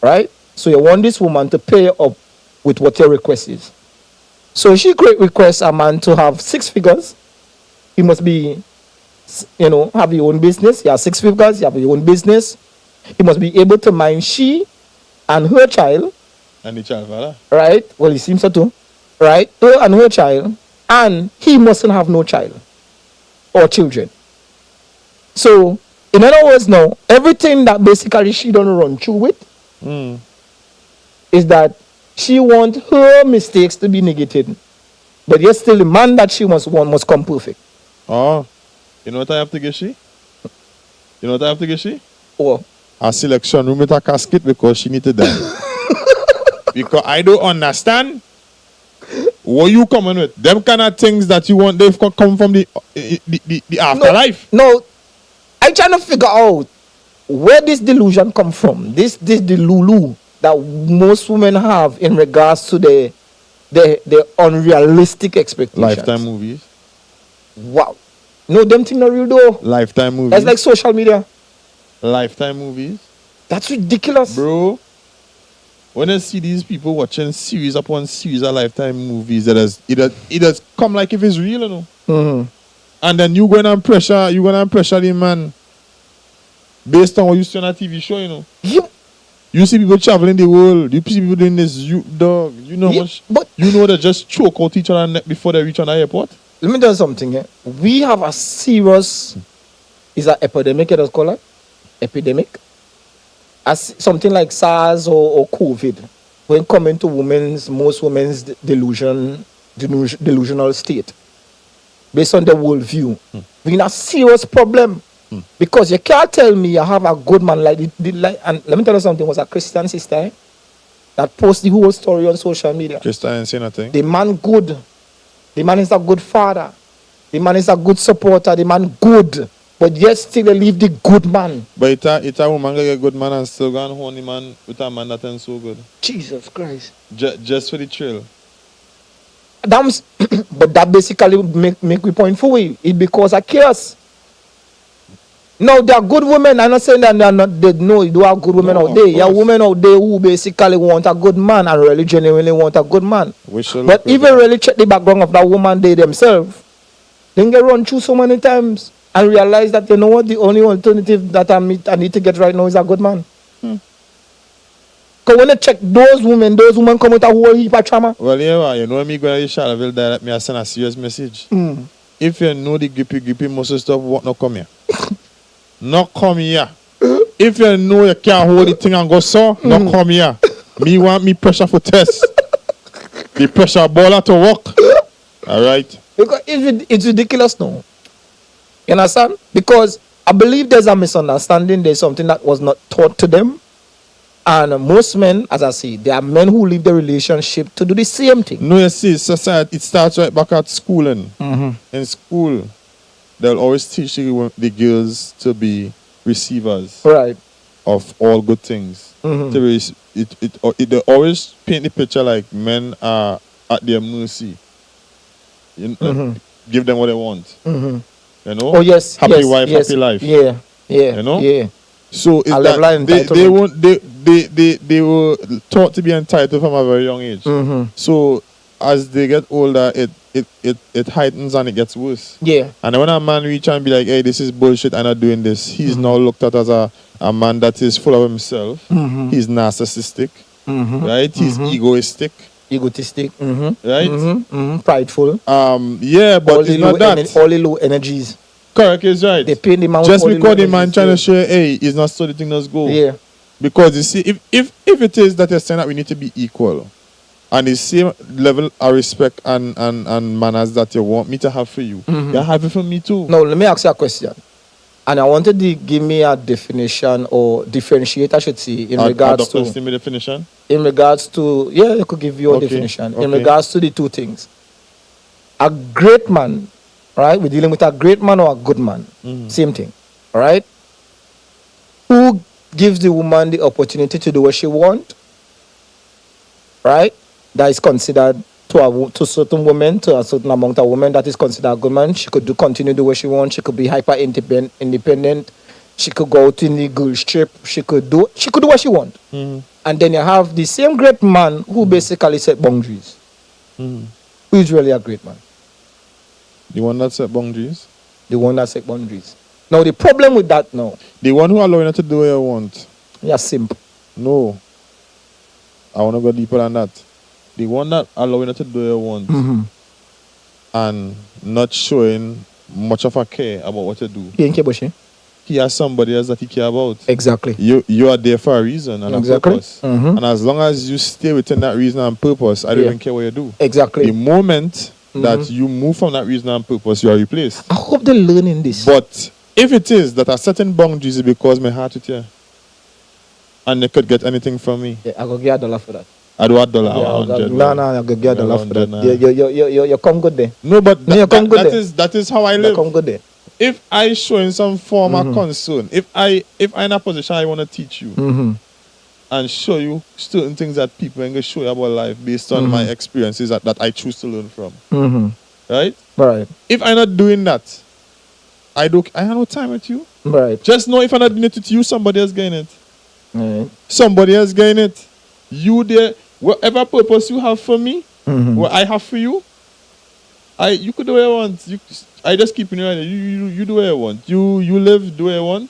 Right? So you want this woman to pay up with what your request is. So she requests a man to have 6 figures. He must be, have your own business. You have 6 figures, you have your own business. He must be able to mind she and her child, And the child father. right? Well, he seems so too. right? Her and her child, and he mustn't have no child or children. So, in other words, now everything that basically she don't run through with Mm. is that she want her mistakes to be negated, but yet still the man that she must want must come perfect. Oh, you know what I have to get she? You know what I have to get she? Or A selection room with a casket because she need to die. Because I don't understand what you coming with. Them kind of things that you want, they've come from the afterlife. no, I'm trying to figure out where this delusion come from. This delulu that most women have in regards to the unrealistic expectations. Lifetime movies. Wow. No, them thing not real though. Lifetime movies. That's like social media. Lifetime movies. That's ridiculous. Bro, when I see these people watching series upon series of Lifetime movies, it does come like if it's real, you know. Mhm. And then you going and pressure the man based on what you see on a TV show, you know. You, You see people traveling the world. You see people doing this. You know Yeah, much. but- You know they just choke out each other neck before they reach on the airport. let me tell you something. We have a serious, is an epidemic, it is called epidemic. As something like SARS or COVID. When coming to most women's delusional state, based on the worldview, we in a serious problem. Because you can't tell me you have a good man like and let me tell you something, was a Christian sister that post the whole story on social media. Just I ain't say nothing. The man good. The man is a good father. The man is a good supporter. The man good. But yet still they leave the good man. But it's a woman get a good man and still go and horny man with a man that ain't so good. Jesus Christ. Just for the thrill. That's, but that basically make we point for we. It because of chaos. No, there are good women. I'm not saying that they are not dead. No, there are good women No, out there. of There are course. women out there who basically want a good man and really genuinely want a good man. We shall But look if at you really check the background of that woman, they themselves, they get run through so many times and realize that, you know what, the only alternative that I need to get right now is a good man. Because when you check those women come with a whole heap of trauma. Well, yeah, you know me going to Charleville there, me I send a serious message. If you know the grippy most of stuff, what not come here? Not come here. If you know you can't hold the thing and go so, not come here. Me want me pressure for test. The pressure baller to work. Alright? Because it's ridiculous now. You understand? Because I believe there's a misunderstanding. There's something that was not taught to them. And most men, as I say, there are men who leave the relationship to do the same thing. No, you see, society, it starts right back at schooling. In school, they'll always teach the girls to be receivers Right. of all good things. They always paint the picture like men are at their mercy. You know, give them what they want. You know? Oh, yes. Happy yes, wife, yes. happy life. Yeah. Yeah. You know? Yeah. So it's A level that of they entitlement. they were taught to be entitled from a very young age. So as they get older, it heightens and it gets worse. Yeah. And when a man reach and be like, hey, this is bullshit, I'm not doing this, he's now looked at as a man that is full of himself. He's narcissistic, right? He's egoistic, Egotistic. right? Prideful. Yeah, but All the it's not that. all the low energies. Correct, is right. They paint the man Just with all because the the man energies, trying yeah. to share, hey, he's not so the thing does go. Yeah. Because you see, if it is that you're saying that we need to be equal, and the same level of respect and manners that you want me to have for you, you have it for me too. Now, let me ask you a question. And I wanted to give me a definition or differentiate, I should say, in regards to. definition. In regards to, yeah, I could give you a Okay, definition. In okay. regards to the two things. A great man, right? We're dealing with a great man or a good man. Same thing, right? Who gives the woman the opportunity to do what she wants, right? That is considered to certain women, to a certain amount of women, that is considered a good man. She could continue to do what she wants. She could be hyper independent. She could go out in the girls trip. She could do what she wants. And then you have the same great man who basically set boundaries. Who is really a great man? The one that set boundaries. The one that set boundaries. Now the problem with that now, The one who allow you to do what you want. you're simple. No. I want to go deeper than that. the one that allowing you to do what you want Mm-hmm. and not showing much of a care about what you do. He ain't care about you. He has somebody else that he care about. Exactly. You are there for a reason and Exactly. a purpose. Mhm. And as long as you stay within that reason and purpose, I don't Yeah. even care what you do. Exactly. The moment that Mhm. you move from that reason and purpose, you are replaced. I hope they're learning this. But if it is that a certain boundaries is because my heart is here, and they could get anything from me, yeah, I go get $1 for that. I do $1, Yeah, $100. I go get $1 for that. 100 You come good there. No, but No, you come good there. that is how I You live. come good there. If I showing some form Mm-hmm. of concern, if I in a position I want to teach you Mm-hmm. and show you certain things that people ain't gonna show you about life based on my experiences that I choose to learn from, Mm-hmm. right? Right. If I'm not doing that, I have no time with you. Right. Just know if I'm not doing it with you, somebody else getting it. Right. Somebody else getting it. You there, whatever purpose you have for me, Mhm. what I have for you, you could do what you want. I just keep it right there. You do what you want. You live, do what you want.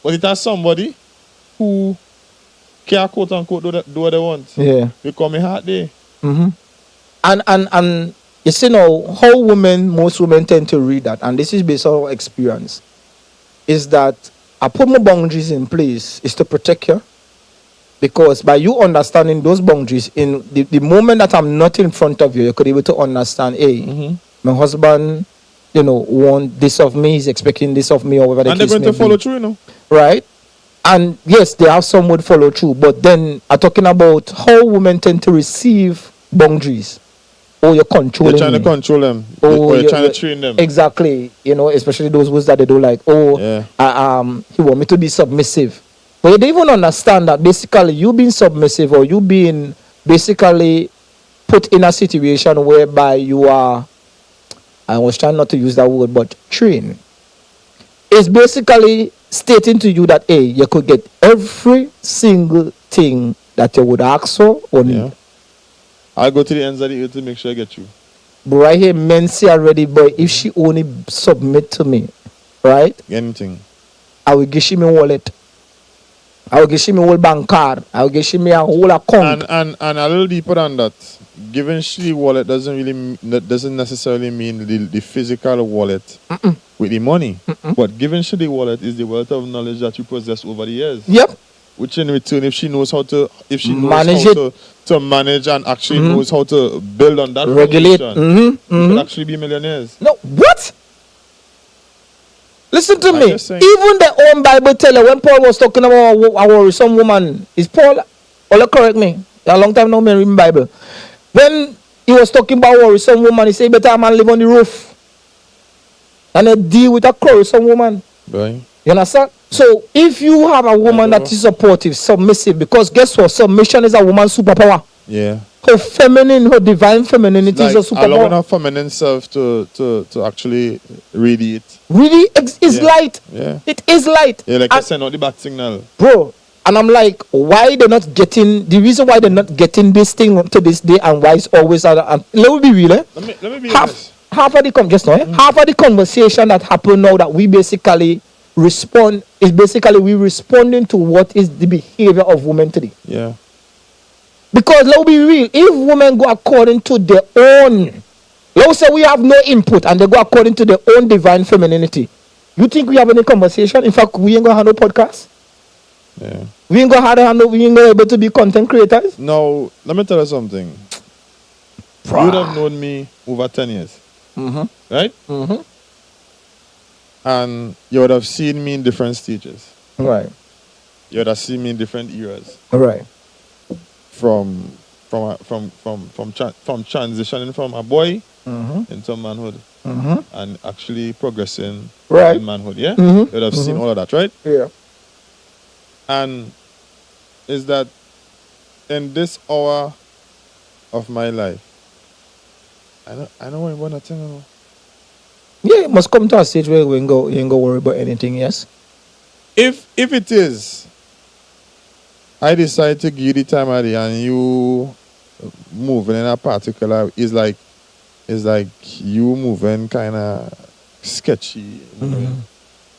But it has somebody who can quote unquote do what they want. Yeah. They call me heart there. Mm-hmm. And you see now how most women tend to read that, and this is based on experience, is that I put my boundaries in place is to protect you. Because by you understanding those boundaries, in the moment that I'm not in front of you, you could be able to understand, hey, my husband, want this of me, he's expecting this of me, or whatever the And they're case going may to follow be. through, you know. Right? And yes, they have some would follow through, but then I'm talking about how women tend to receive boundaries. Oh, you're controlling You're trying me. to control them. Oh, Or you're trying to train them. Exactly. Especially those words that they do like, oh, Yeah. he want me to be submissive. But you don't even understand that basically you being submissive or you being basically put in a situation whereby you are, I was trying not to use that word, but trained. It's basically stating to you that, hey, you could get every single thing that you would ask for or need. Yeah. I'll go to the ends of the earth to make sure I get you. But right here, men say already, boy, if she only submit to me, right, Anything. I will give she me wallet. I will give she me whole bank card. I will give she me a whole account. And a little deeper than that, giving she wallet doesn't necessarily mean the physical wallet with the money. But giving she the wallet is the wealth of knowledge that you possess over the years. Yep. Which in return, if she knows how to Manage it. to manage and actually knows how to build on that Regulate. foundation, you could actually be millionaires. No, what? Listen to I'm me. just saying. Even the own Bible tell you when Paul was talking about a worrisome woman, is Paul, or correct me, a long time now me reading Bible. When he was talking about a worrisome woman, he said, better a man live on the roof and they deal with a quarrelsome woman. Right. You understand? So if you have a woman I that know. is supportive, submissive, because guess what? Submission is a woman's superpower. Yeah. Her feminine, her divine femininity Like is a allowing superpower. her feminine self to actually radiate. Really, is Yeah. light. Yeah. It is light. Yeah, like And- I send out the bat signal. bro, and I'm like, why they're not getting the reason why they're not getting this thing to this day, and why it's always let me be real, eh? Let me be honest. half of the half of the conversation that happen now that we basically respond is basically we responding to what is the behavior of women today. Yeah. Because let's be real, if women go according to their own, let's say we have no input and they go according to their own divine femininity, you think we have any conversation? In fact, we ain't gonna have no podcast. Yeah. We ain't gonna be able to be content creators. Now, let me tell you something. You would have known me over 10 years. Right? And you would have seen me in different stages. Right. You would have seen me in different eras. Right. From transitioning from a boy into manhood and actually progressing Right. in manhood. Yeah? You would have seen all of that, right? Yeah. And is that in this hour of my life, I don't worry about nothing. You know. Yeah, it must come to a stage where you ain't go worry about anything, yes? If it is, I decide to give you the time of the day and you moving in a particular is like you moving kind of sketchy,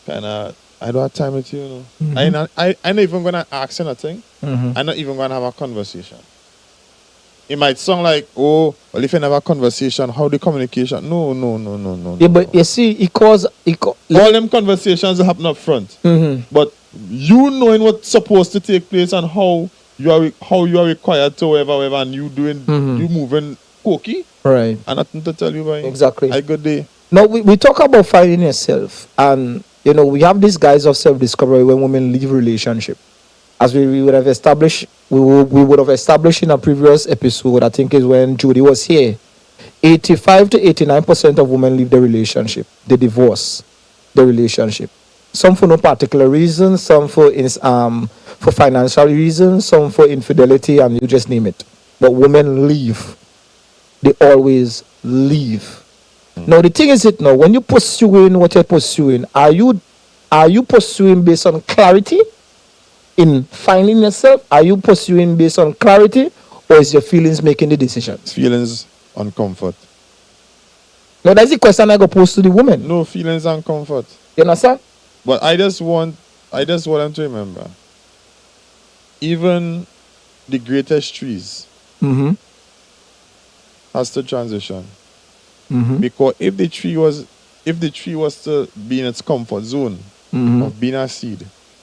kind of. I don't have time with you, you know. I'm not even gonna ask you nothing. I'm not even gonna have a conversation. it might sound like, oh, well, if you never have a conversation, how the communication? No. Yeah, but you see, All them conversations happen up front. Mhm. But you knowing what's supposed to take place and how you are required to whatever, and you doing, you moving cookie, right. and nothing to tell you by. Exactly. I good day. Now we talk about finding yourself, and we have these guys of self-discovery when women leave relationship. As we would have established, we would have established in a previous episode, I think is when Judy was here. 85 to 89% of women leave the relationship. They divorce the relationship. Some for no particular reason, some for financial reasons, some for infidelity, and you just name it. But women leave. They always leave. Now the thing is when you're pursuing what you're pursuing, are you pursuing based on clarity in finding yourself? Are you pursuing based on clarity, or is your feelings making the decisions? Feelings and comfort. Now that's the question I go pose to the woman. No feelings and comfort. You understand? But I just want them to remember, even the greatest trees Mm-hmm. has to transition. Mm-hmm. Because if the tree was to be in its comfort zone Mm-hmm. of being a seed,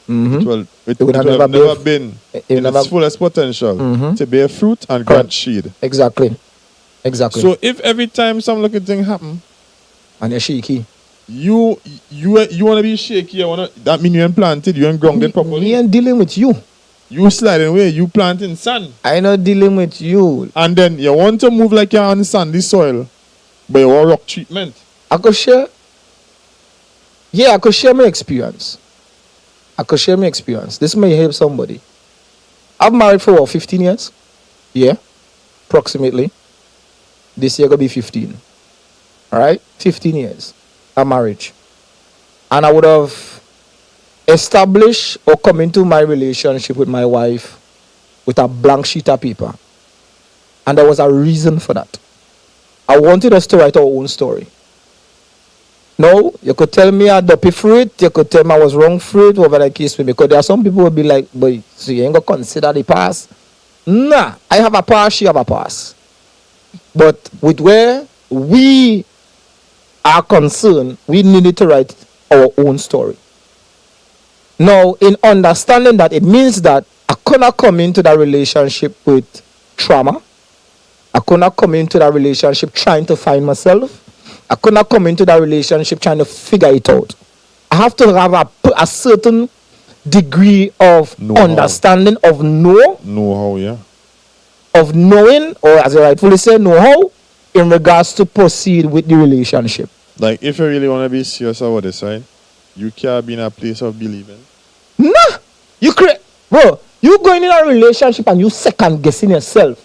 Mm-hmm. it would have would have never never been it in never- its fullest potential Mhm. to bear fruit and Correct. grant shade. Exactly. So if every time some looking thing happen, And you're shaky. you want to be shaky, that means you ain't planted, you ain't grounded properly. He ain't dealing with you. You sliding away, you planting sand. I not dealing with you. And then you want to move like you're on sandy soil, but you want rock treatment. I could share. Yeah, I could share my experience. This may help somebody. I've married for what, 15 years? Yeah, approximately. This year gonna be 15. All right, 15 years of marriage, and I would have established or come into my relationship with my wife with a blank sheet of paper, and there was a reason for that. I wanted us to write our own story. No, you could tell me I dopey for it, you could tell me I was wrong for it, whatever the case may be. Because there are some people who will be like, boy, so you ain't gonna consider the past? Nah, I have a past, she have a past. But with where we are concerned, we needed to write our own story. Now, in understanding that, it means that I could not come into that relationship with trauma. I could not come into that relationship trying to find myself. I could not come into that relationship trying to figure it out. I have to have a certain degree of Know-how. understanding of Know-how, yeah. of knowing, or as I rightfully say, know-how in regards to proceed with the relationship. Like, if you really want to be serious about this, right, you can't be in a place of believing. Nah, bro, you going in a relationship and you second guessing yourself.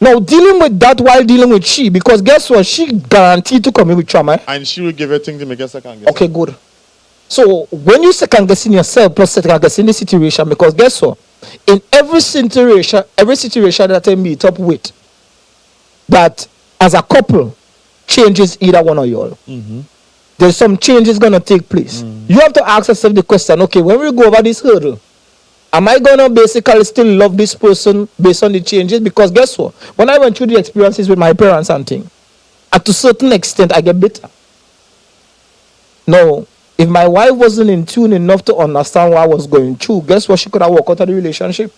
Now dealing with that while dealing with she, because guess what? She guaranteed to come in with trauma. And she will give you things to make you second guess. Okay, good. So when you second guessing yourself plus second guessing the situation, because guess what? In every situation that I meet up with, that as a couple changes either one of y'all. Mm-hmm. There's some changes gonna take place. You have to ask yourself the question, okay, when we go over this hurdle, am I gonna basically still love this person based on the changes? Because guess what? When I went through the experiences with my parents and things, to a certain extent I get bitter. No, if my wife wasn't in tune enough to understand what I was going through, guess what? She could have walked out of the relationship.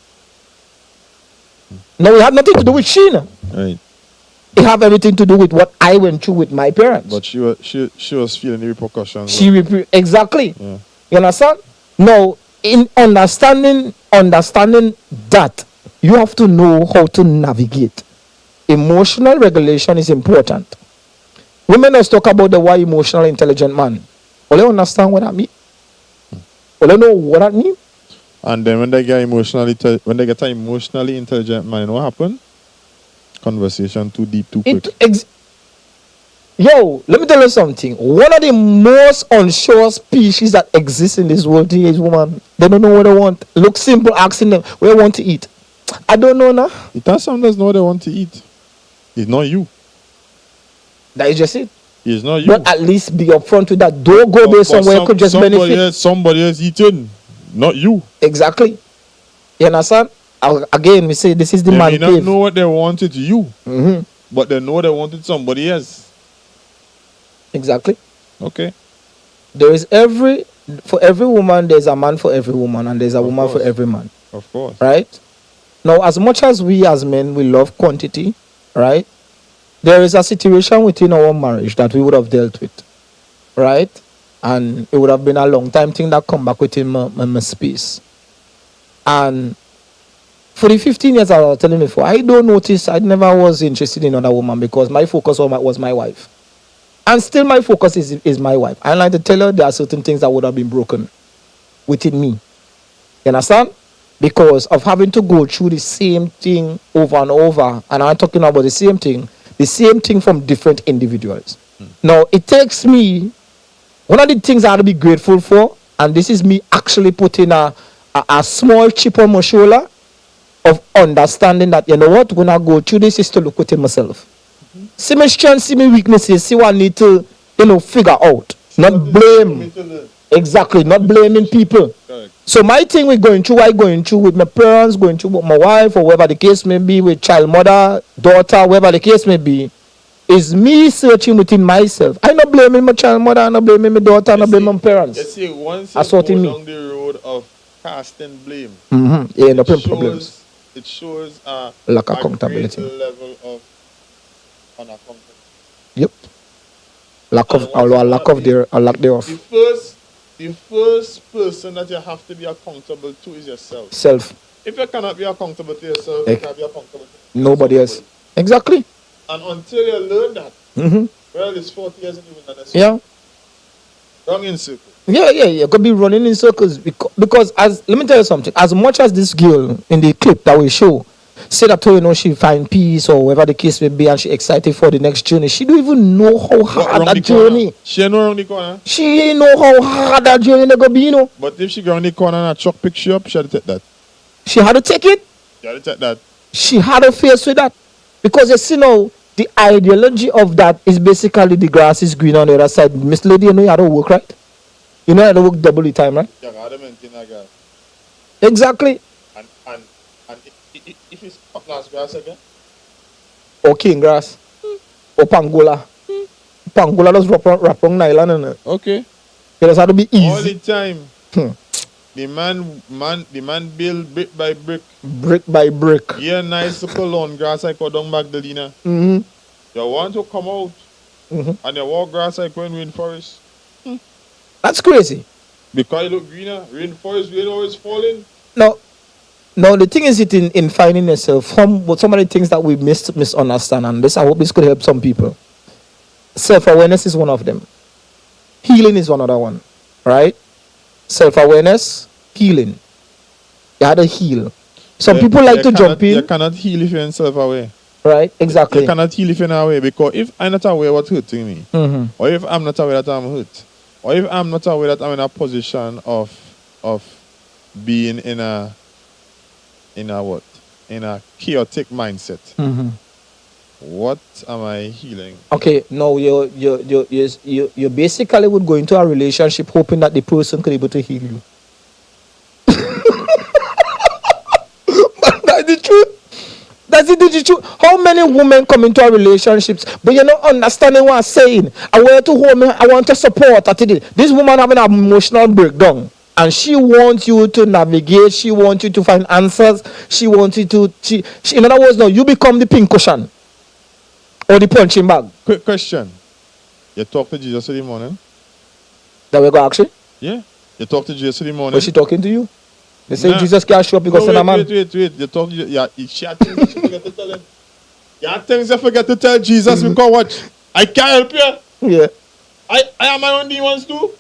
No, it had nothing to do with she. No. Right. It had everything to do with what I went through with my parents. But she was feeling the repercussions. Exactly. Yeah. You understand? Now, in understanding that, you have to know how to navigate. Emotional regulation is important. Women always talk about the why emotional intelligent man. All they understand what that means. All they know what that means. And then when they get an emotionally intelligent man, you know what happen? Conversation too deep, too quick. Yo, let me tell you something. One of the most unsure species that exists in this world is woman. They don't know what they want. Look simple, asking them, what they want to eat. I don't know now. It has some does know what they want to eat. It's not you. That is just it. It's not you. But at least be upfront with that. Don't go based on where you could just benefit. Somebody else eating, not you. Exactly. You understand? again, we say this is the They man may not cave. know what they wanted you, Mhm. but they know they wanted somebody else. Exactly. Okay. There is for every woman, there's a man for every woman, and there's a Of woman for course. every man. Of course. Right? Now, as much as we as men we love quantity, right? There is a situation within our marriage that we would have dealt with, right? And it would have been a long time thing that come back within my space. And for the 15 years I was telling you before, I don't notice I never was interested in another woman because my focus was my wife. And still my focus is my wife. I like to tell her there are certain things that would have been broken within me. You understand? Because of having to go through the same thing over and over. And I'm talking about the same thing from different individuals. Now, it takes me, one of the things I have to be grateful for, and this is me actually putting a small chip on my shoulder of understanding that, you know what, when I go through this is to look within myself. See my strengths, see my weaknesses, see what I need to, figure out. Not blame. Exactly, not blaming people. Correct. So my thing with going through, I going through with my parents, going through with my wife, or whatever the case may be, with child mother, daughter, whatever the case may be, is me searching within myself. I'm not blaming my child mother, I'm not blaming my daughter, I'm not blaming my You parents. see, once I you saw go it in me. down the road of casting blame, You end up in problems. it shows a Lack of a accountability. great level of unaccountability. Yep. Lack of, And once or you lack have of their, or lack thereof. The first person that you have to be accountable to is yourself. Self. If you cannot be accountable to yourself, Eh, you can't be accountable to Nobody else. somebody. Exactly. And until you learn that, Mm-hmm. well, it's 40 years in the wilderness. Yeah. Wrong in circle. Yeah. Could be running in circles because as let me tell you something. As much as this girl in the clip that we show say that she find peace or whatever the case may be, and she excited for the next journey, she don't even know how hard that journey. She ain't know around the corner. She ain't know how hard that journey they gonna be. But if she go around the corner and a truck picks you up, she had to take that. She had to take it. She had to take that. She had to face with that because you see now the ideology of that is basically the grass is green on the other side. Miss Lady, you know you had to work, right? You know you had to work double the time, right? You gotta maintain that guy. Exactly. And if it's up last grass again, Or king grass. Or Pangola. Pangola does wrap on nylon and okay. it just had to be All the easy. time. Hmm. The man build brick by brick. Brick by brick. Yeah, nice little lawn grass I call down Magdalena. Mm-hmm. You want to come out Mhm. and you walk grass like going rainforest. That's crazy. Because it look greener. Rainforest, rain always falling. Now the thing is it in finding yourself. Some of the things that we misunderstand, and this I hope this could help some people. Self-awareness is one of them. Healing is another one. Right? Self-awareness, healing. You had to heal. Some people like to jump You in. cannot heal if you're in self-aware. Right? Exactly. You cannot heal if you're not aware. Because if I'm not aware what's hurting me, Mm-hmm. or if I'm not aware that I'm hurt, or if I'm not aware that I'm in a position of being in a chaotic mindset, Mm-hmm. what am I healing? Okay, now you basically would go into a relationship hoping that the person could be able to heal you. But that's the truth. That's the truth. How many women come into our relationships, but you're not understanding what I'm saying? I want to hold me, I want to support. This woman having an emotional breakdown. And she wants you to navigate, she wants you to find answers, she wants you to in other words, now you become the pink cushion or the punching bag. Quick question. You talk to Jesus in the morning? That we go actually? Yeah. You talk to Jesus in the morning? Was she talking to you? They say Nah. Jesus can't show up because No, send a man. wait. You talk to she had things that she forget to tell him. You had things you forget to tell Jesus because what? I can't help you. Yeah. I am my own demons too.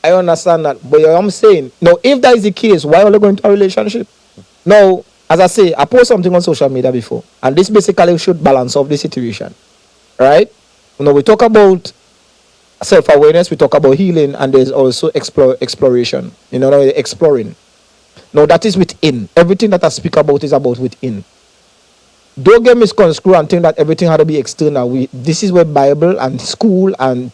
I understand that. But I'm saying, now if that is the case, why are you going to a relationship? Now, as I say, I post something on social media before, and this basically should balance off the situation. Right? Now we talk about self-awareness, we talk about healing, and there's also exploration. Exploring. Now that is within. Everything that I speak about is about within. Don't get misconstrued and think that everything had to be external. This is where Bible and school and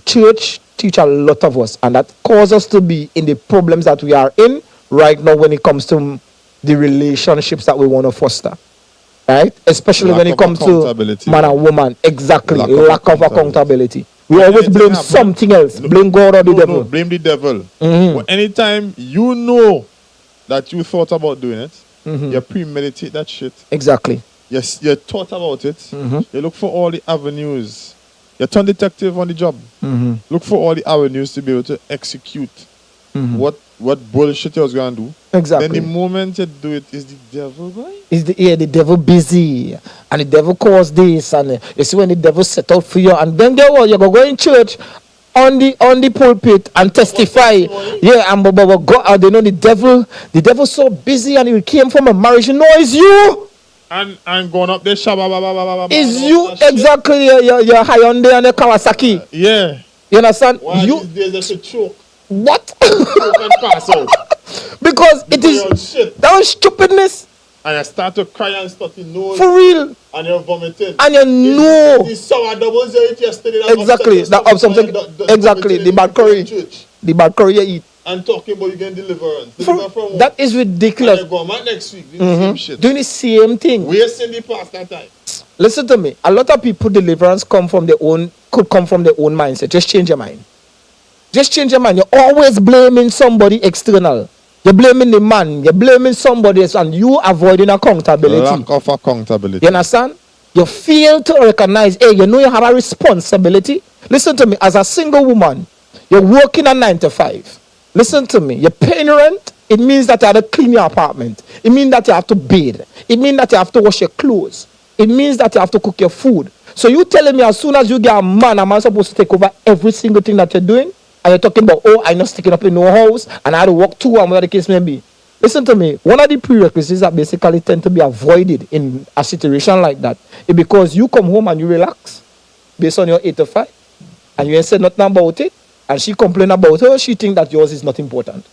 church teach a lot of us, and that causes us to be in the problems that we are in right now when it comes to the relationships that we want to foster. Right? Especially Lack when it of comes to accountability. man and woman. Exactly. Lack Lack, of of accountability. We always Anything blame happen- something else. No, Blame God or the No, devil. no, blame the devil. Mhm. But anytime you know that you thought about doing it, Mhm. you premeditate that shit. Exactly. Yes, you thought about it. Mhm. You look for all the avenues. You turn detective on the job. Mhm. Look for all the avenues to be able to execute Mhm. what bullshit you was gonna do. Exactly. Then the moment you do it, is the devil, boy. Is the devil busy and the devil caused this and you see when the devil set out for you and then get what you go in church on the pulpit and testify, yeah, and but go out, they know the devil's so busy and he came from a marriage. No, it's you. And going up there, It's you exactly. You're Hyundai and a Kawasaki. Yeah. You understand? Why You these days they should choke? what? Choke and pass out. Because it Because you're is shit. that was stupidness And you start to cry and start to nose for real. and you're vomiting. And you know The sour doubles you ate yesterday. exactly that of something exactly the bad curry, the bad curry you eat. And talking about you getting deliverance. For- Deliver from what? that is And ridiculous. you go back next week, do the same shit. Doing the same thing. Wasting the past that time. Listen to me. A lot of people deliverance could come from their own mindset. Just change your mind. Just change your mind. You're always blaming somebody external. You're blaming the man. You're blaming somebody else, and you avoiding accountability. Lack of accountability. You understand? You fail to recognize, hey, you know you have a responsibility. Listen to me. As a single woman, you're working a 9 to 5. Listen to me. You're paying rent. It means that you have to clean your apartment. It means that you have to bathe. It means that you have to wash your clothes. It means that you have to cook your food. So you telling me as soon as you get a man supposed to take over every single thing that you're doing? And you're talking about, oh, I'm not sticking up in no house and I had to walk to and whatever the case may be. Listen to me. One of the prerequisites that basically tend to be avoided in a situation like that is because you come home and you relax based on your 8 to 5 and you ain't said nothing about it and she complain about her, she think that yours is not important.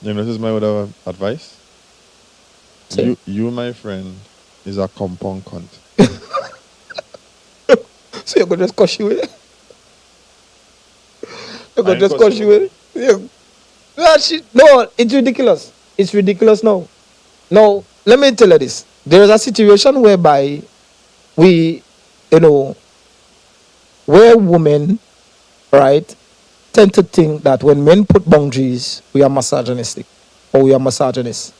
You know, this is my word of advice. Say. You, my friend, is a compound cunt. So you're going to just cuss you with it? You're going I to ain't just cuss you with it? Yeah. No, it's ridiculous. It's ridiculous now. Now, let me tell you this. There is a situation whereby we, where women, right, tend to think that when men put boundaries, we are misogynistic or we are misogynist.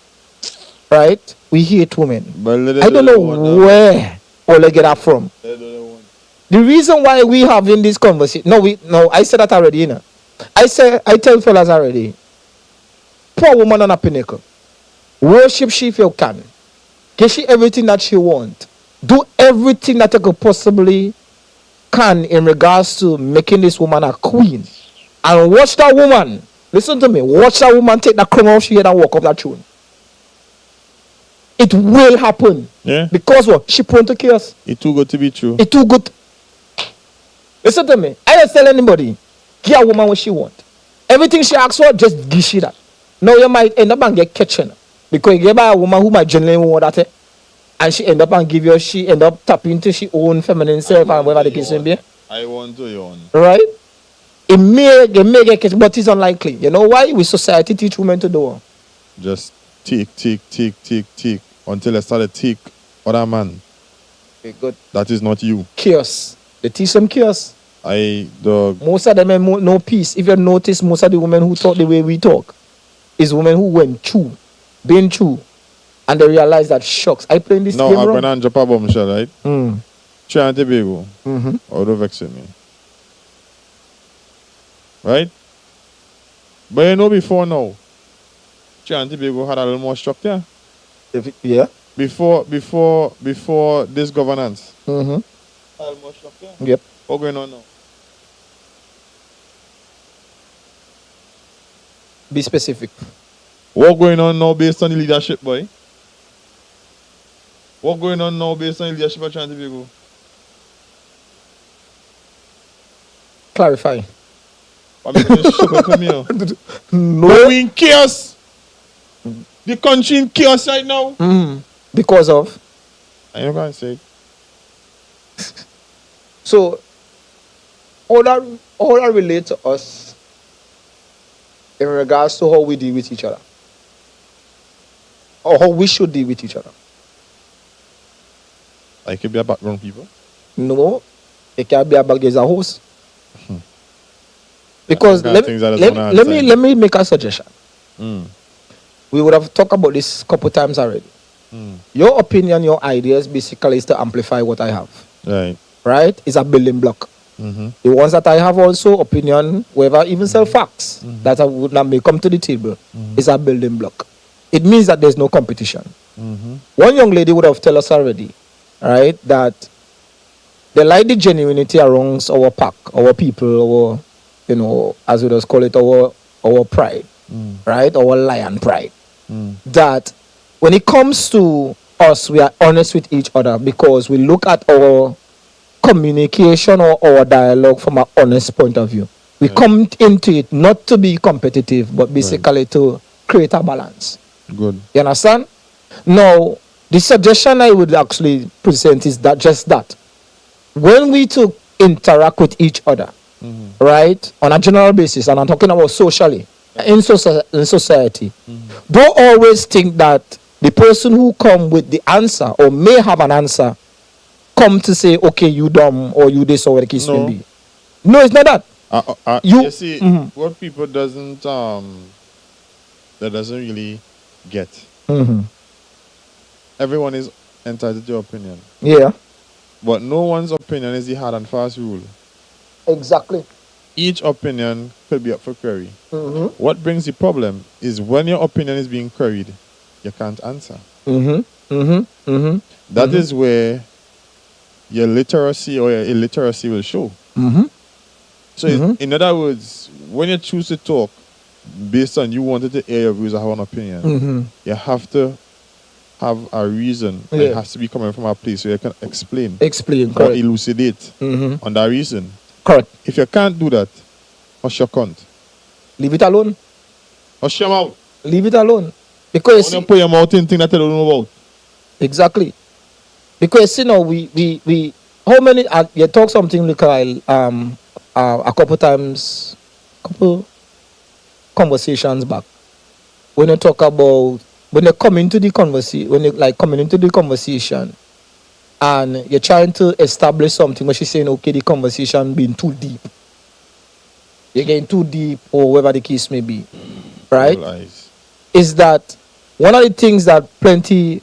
Right? We hate women. I don't know where all they get that from. The reason why we having this conversation, no, I said that already, I tell fellas already, poor woman on a pinnacle. Worship she if you can. Give she everything that she want. Do everything that you could possibly can in regards to making this woman a queen. And watch that woman. Listen to me. Watch that woman take that crown off she head and walk up that throne. It will happen. Yeah. Because what? She prone to chaos. It's too good to be true. It's too good. Listen to me. I don't tell anybody. Give a woman what she want. Everything she asks for, just give she that. Now you might end up and get catching. Because you get by a woman who might genuinely want that. And she end up and give you, she end up tapping into she own feminine self and whatever the case may be. I want to you on. Right? It may get catch, but it's unlikely. You know why? We society teach women to do. Just tick until I started tick other man. Okay, good. That is not you. Chaos. They teach them chaos. Most Most of them have no peace. If you notice, most of the women who talk the way we talk is women who went through, been through, and they realize that shucks, I playing this No, game I'm wrong. gonna drop a bombshell, right? Mm. Trinidad and Tobago. Mm-hmm. Out of vexing me. Right? But you know before now, Trinidad and Tobago had a little more structure. Yeah. Before this governance. Mm-hmm. Had a little more structure. Yep. What's going on now? Be specific. What going on now based on the leadership, boy? What going on now based on the leadership of Trinidad and Tobago? Clarify. I'm going to shook up from here. No. We're in chaos. The country in chaos right now. Mm. Because of. I ain't gonna say it. So, all that relate to us in regards to how we deal with each other. or how we should deal with each other. I could be a background people. No, it can be about as a host. Because There are things I just wanna let me make a suggestion. Mm. We would have talked about this couple times already. Mm. Your opinion, your ideas, basically is to amplify what I have. Right. Right? It's a building block. Mm-hmm. The ones that I have also, opinion, whether even sell facts that I would not may come to the table, is a building block. It means that there's no competition. Mm-hmm. One young lady would have told us already, right, that they like the genuinity around our pack, our people, our, you know, as we just call it, our pride, right, our lion pride. That when it comes to us, we are honest with each other because we look at our communication or our dialogue from an honest point of view. We come into it not to be competitive, but basically to create a balance. Good. You understand? Now, the suggestion I would actually present is that just that. When we to interact with each other, right, on a general basis, and I'm talking about socially, in society, don't always think that the person who come with the answer or may have an answer come to say, okay, you dumb or you this or the case No. may be. No, it's not that. You see, what people doesn't really get. Everyone is entitled to their opinion, Yeah, but no one's opinion is the hard and fast rule. exactly. Each opinion could be up for query. What brings the problem is when your opinion is being queried, you can't answer. That is where your literacy or your illiteracy will show. So, in other words, when you choose to talk based on you wanted to air your views or have an opinion, you have to have a reason. Yeah. It has to be coming from a place where you can explain Explain, or correct. elucidate on that reason. Correct. If you can't do that, hush your cunt. Leave it alone. Hush your mouth. Leave it alone. Because Don't put your mouth in things that you don't know about. exactly. Because you know we how many you talk something like a couple times, couple conversations back, when you talk about when you come into the conversation, when you like coming into the conversation and you're trying to establish something, but she's saying, okay, the conversation being too deep, you're getting too deep or whatever the case may be, right? Lies. Is that one of the things that plenty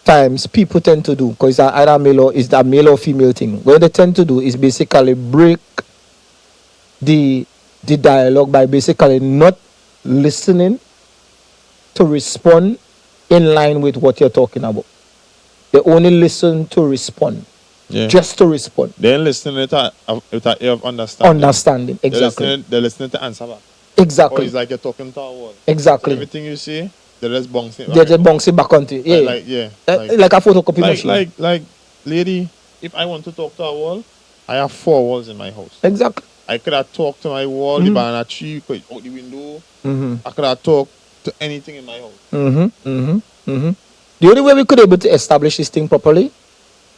times people tend to do, because it's either male or is that male or female thing. What they tend to do is basically break the dialogue by basically not listening to respond in line with what you're talking about. They only listen to respond, Yeah. just to respond. They're listening with an ear of understanding. Understanding, exactly, They're listening to answer back. Or exactly, it's like you're talking to a wall. So exactly. everything you say, they're just bouncing. They just bounce it back onto it. Yeah, like a photocopy machine. like, lady, if I want to talk to a wall, I have 4 walls in my house. Exactly. I could have talked to my wall, the banana tree, could out the window. I could have talked to anything in my house. The only way we could be able to establish this thing properly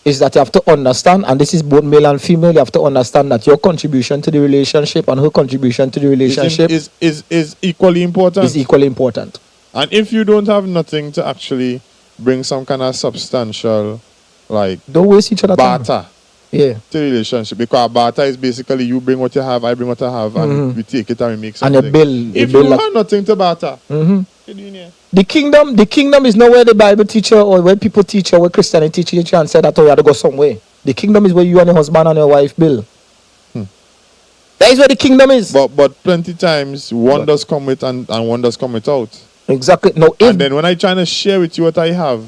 is that you have to understand, and this is both male and female, you have to understand that your contribution to the relationship and her contribution to the relationship Is equally important. is equally important. And if you don't have nothing to actually bring some kind of substantial, like, Don't waste each other time. barter Yeah. to the relationship, because barter is basically you bring what you have, I bring what I have, and we take it and we make And something. you build. If you have nothing to barter, what you doing here? The kingdom is not where the Bible teacher or where people teach or where Christianity teach you and say that, oh, you have to go somewhere. The kingdom is where you and your husband and your wife build. That is where the kingdom is. But plenty times one does come with and one does come without. Exactly. No, if And then when I trying to share with you what I have,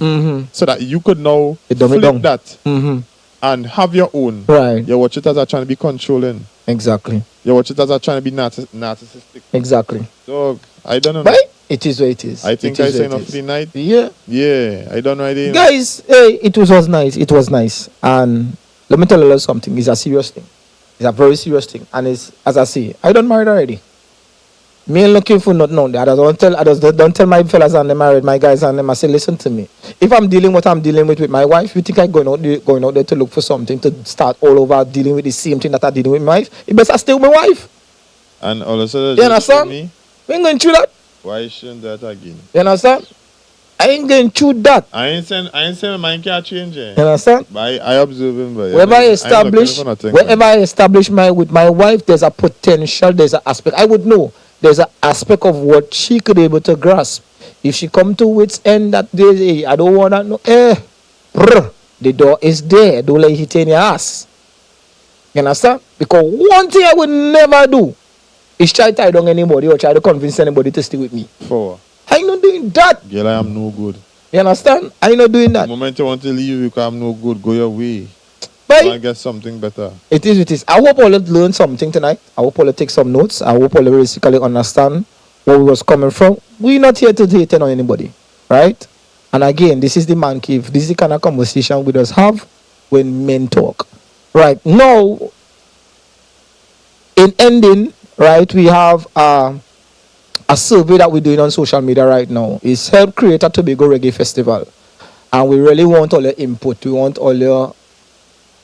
so that you could now You dumb it flip down. that and have your own. right. You watch it as I trying to be controlling. Exactly. You watch it as I trying to be narcissistic. Exactly. Dog, I don't know. Right? It is what it is. I think It I is say what it enough for is. the night. Yeah. Yeah, I don't know idea. Guys, hey, it was nice. It was nice. And let me tell you something. It's a serious thing. It's a very serious thing. And it's, as I say, I don't married already. Me ain't looking for not known. I don't tell my fellas and them married, my guys and them. I say, listen to me. If I'm dealing what I'm dealing with my wife, you think I'm going out there to look for something to start all over dealing with the same thing that I'm dealing with my wife? It better stay with my wife. And all of a sudden, You just show understand? me, We ain't going through that. why shouldn't that again? You understand? I ain't going through that. I ain't saying my mind can't change. You understand? But I observe him. But Wherever I ain't establish, looking for nothing, wherever I establish with my wife, there's a potential, there's an aspect. I would know there's an aspect of what she could be able to grasp. If she come to wits end that day, hey, I don't want to know. The door is there. Don't let it hit in your ass. You understand? Because one thing I would never do is try to tie down anybody or try to convince anybody to stay with me. For I'm not doing that. girl, I am no good. You understand? I'm not doing The that. moment you want to leave, you I'm no good. Go your way. But I get something better. it is. I hope all of learn something tonight. I hope all of take some notes. I hope all of basically understand where we was coming from. We're not here to hate on anybody, right? And again, this is the man cave. This is the kind of conversation we just have when men talk. Right now, in ending, right, we have a survey that we're doing on social media right now. It's Help Create a Tobago Reggae Festival. And we really want all your input. We want all your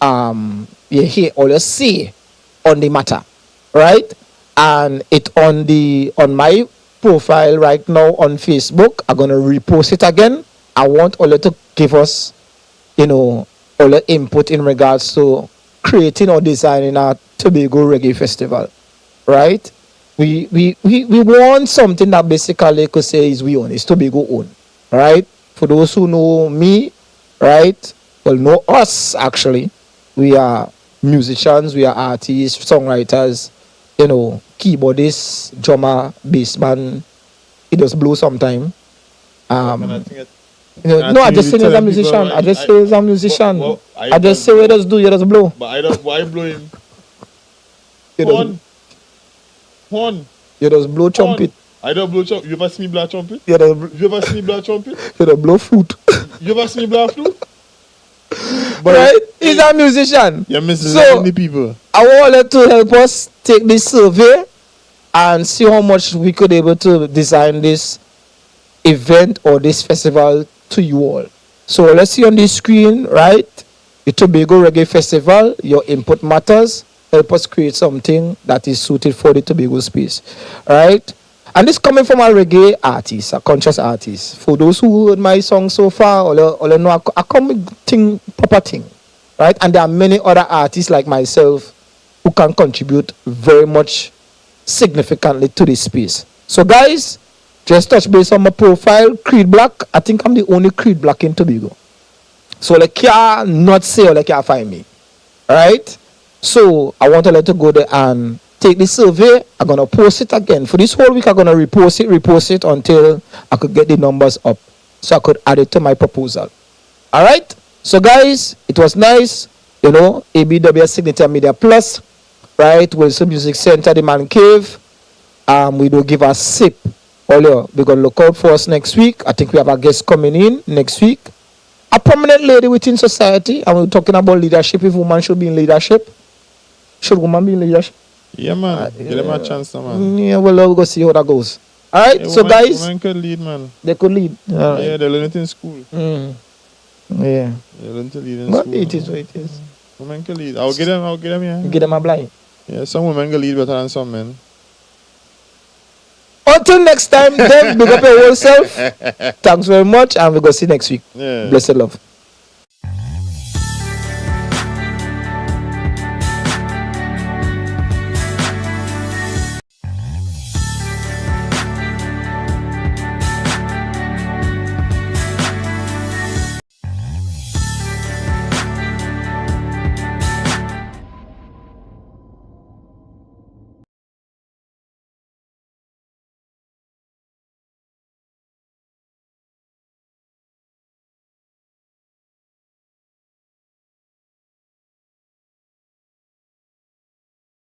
all your say on the matter. Right? And it on my profile right now on Facebook. I'm gonna repost it again. I want all you to give us, all your input in regards to creating or designing a Tobago Reggae Festival. Right? We want something that basically could say is we own, it's Tobago own. Right? For those who know me, right, well, know us actually. We are musicians, we are artists, songwriters, keyboardists, drummer, bassman. It does blow sometime. No, I just say as a musician. I just say as a musician. I just say what does do, you just blow. But I don't. Why blow him? Horn. You just blow trumpet. I don't blow trumpet. You ever see me blow trumpet? You ever see me blow trumpet? just blow flute. You ever see me blow flute? Right? He's a musician. You're misleading the people. I want you to help us take this survey and see how much we could able to design this event or this festival to you all. So let's see on the screen, right? The Tobago Reggae Festival, your input matters. Help us create something that is suited for the Tobago space, right? And this coming from a reggae artist, a conscious artist. For those who heard my song so far, all you know, I come with proper thing, right? And there are many other artists like myself who can contribute very much significantly to this space. So guys, just touch base on my profile, Creed Black. I think I'm the only Creed Black in Tobago. So like, can't not say or like, can't find me, right? So I want to let you go there and take the survey. I'm gonna post it again for this whole week. I'm gonna repost it until I could get the numbers up, so I could add it to my proposal. All right. So guys, it was nice, ABW Signature Media Plus, right? Wilson Music Center, the Man Cave. We do give a sip. We're gonna look out for us next week. I think we have a guest coming in next week, a prominent lady within society, and we're talking about leadership. If woman should be in leadership, should woman be in leadership? Yeah, man. Give them a chance, man. Yeah, well, we'll go see how that goes. All right, Yeah, so guys, women could lead, man. they could lead. All right. Yeah, they learn it in school. Yeah, They learn to lead in but school. it is what it is. Women can lead. I'll get them, yeah. Give them a blind. Yeah, some women can lead better than some men. Until next time, then big up your whole self. Thanks very much, and we'll go see you next week. Yeah. Blessed love.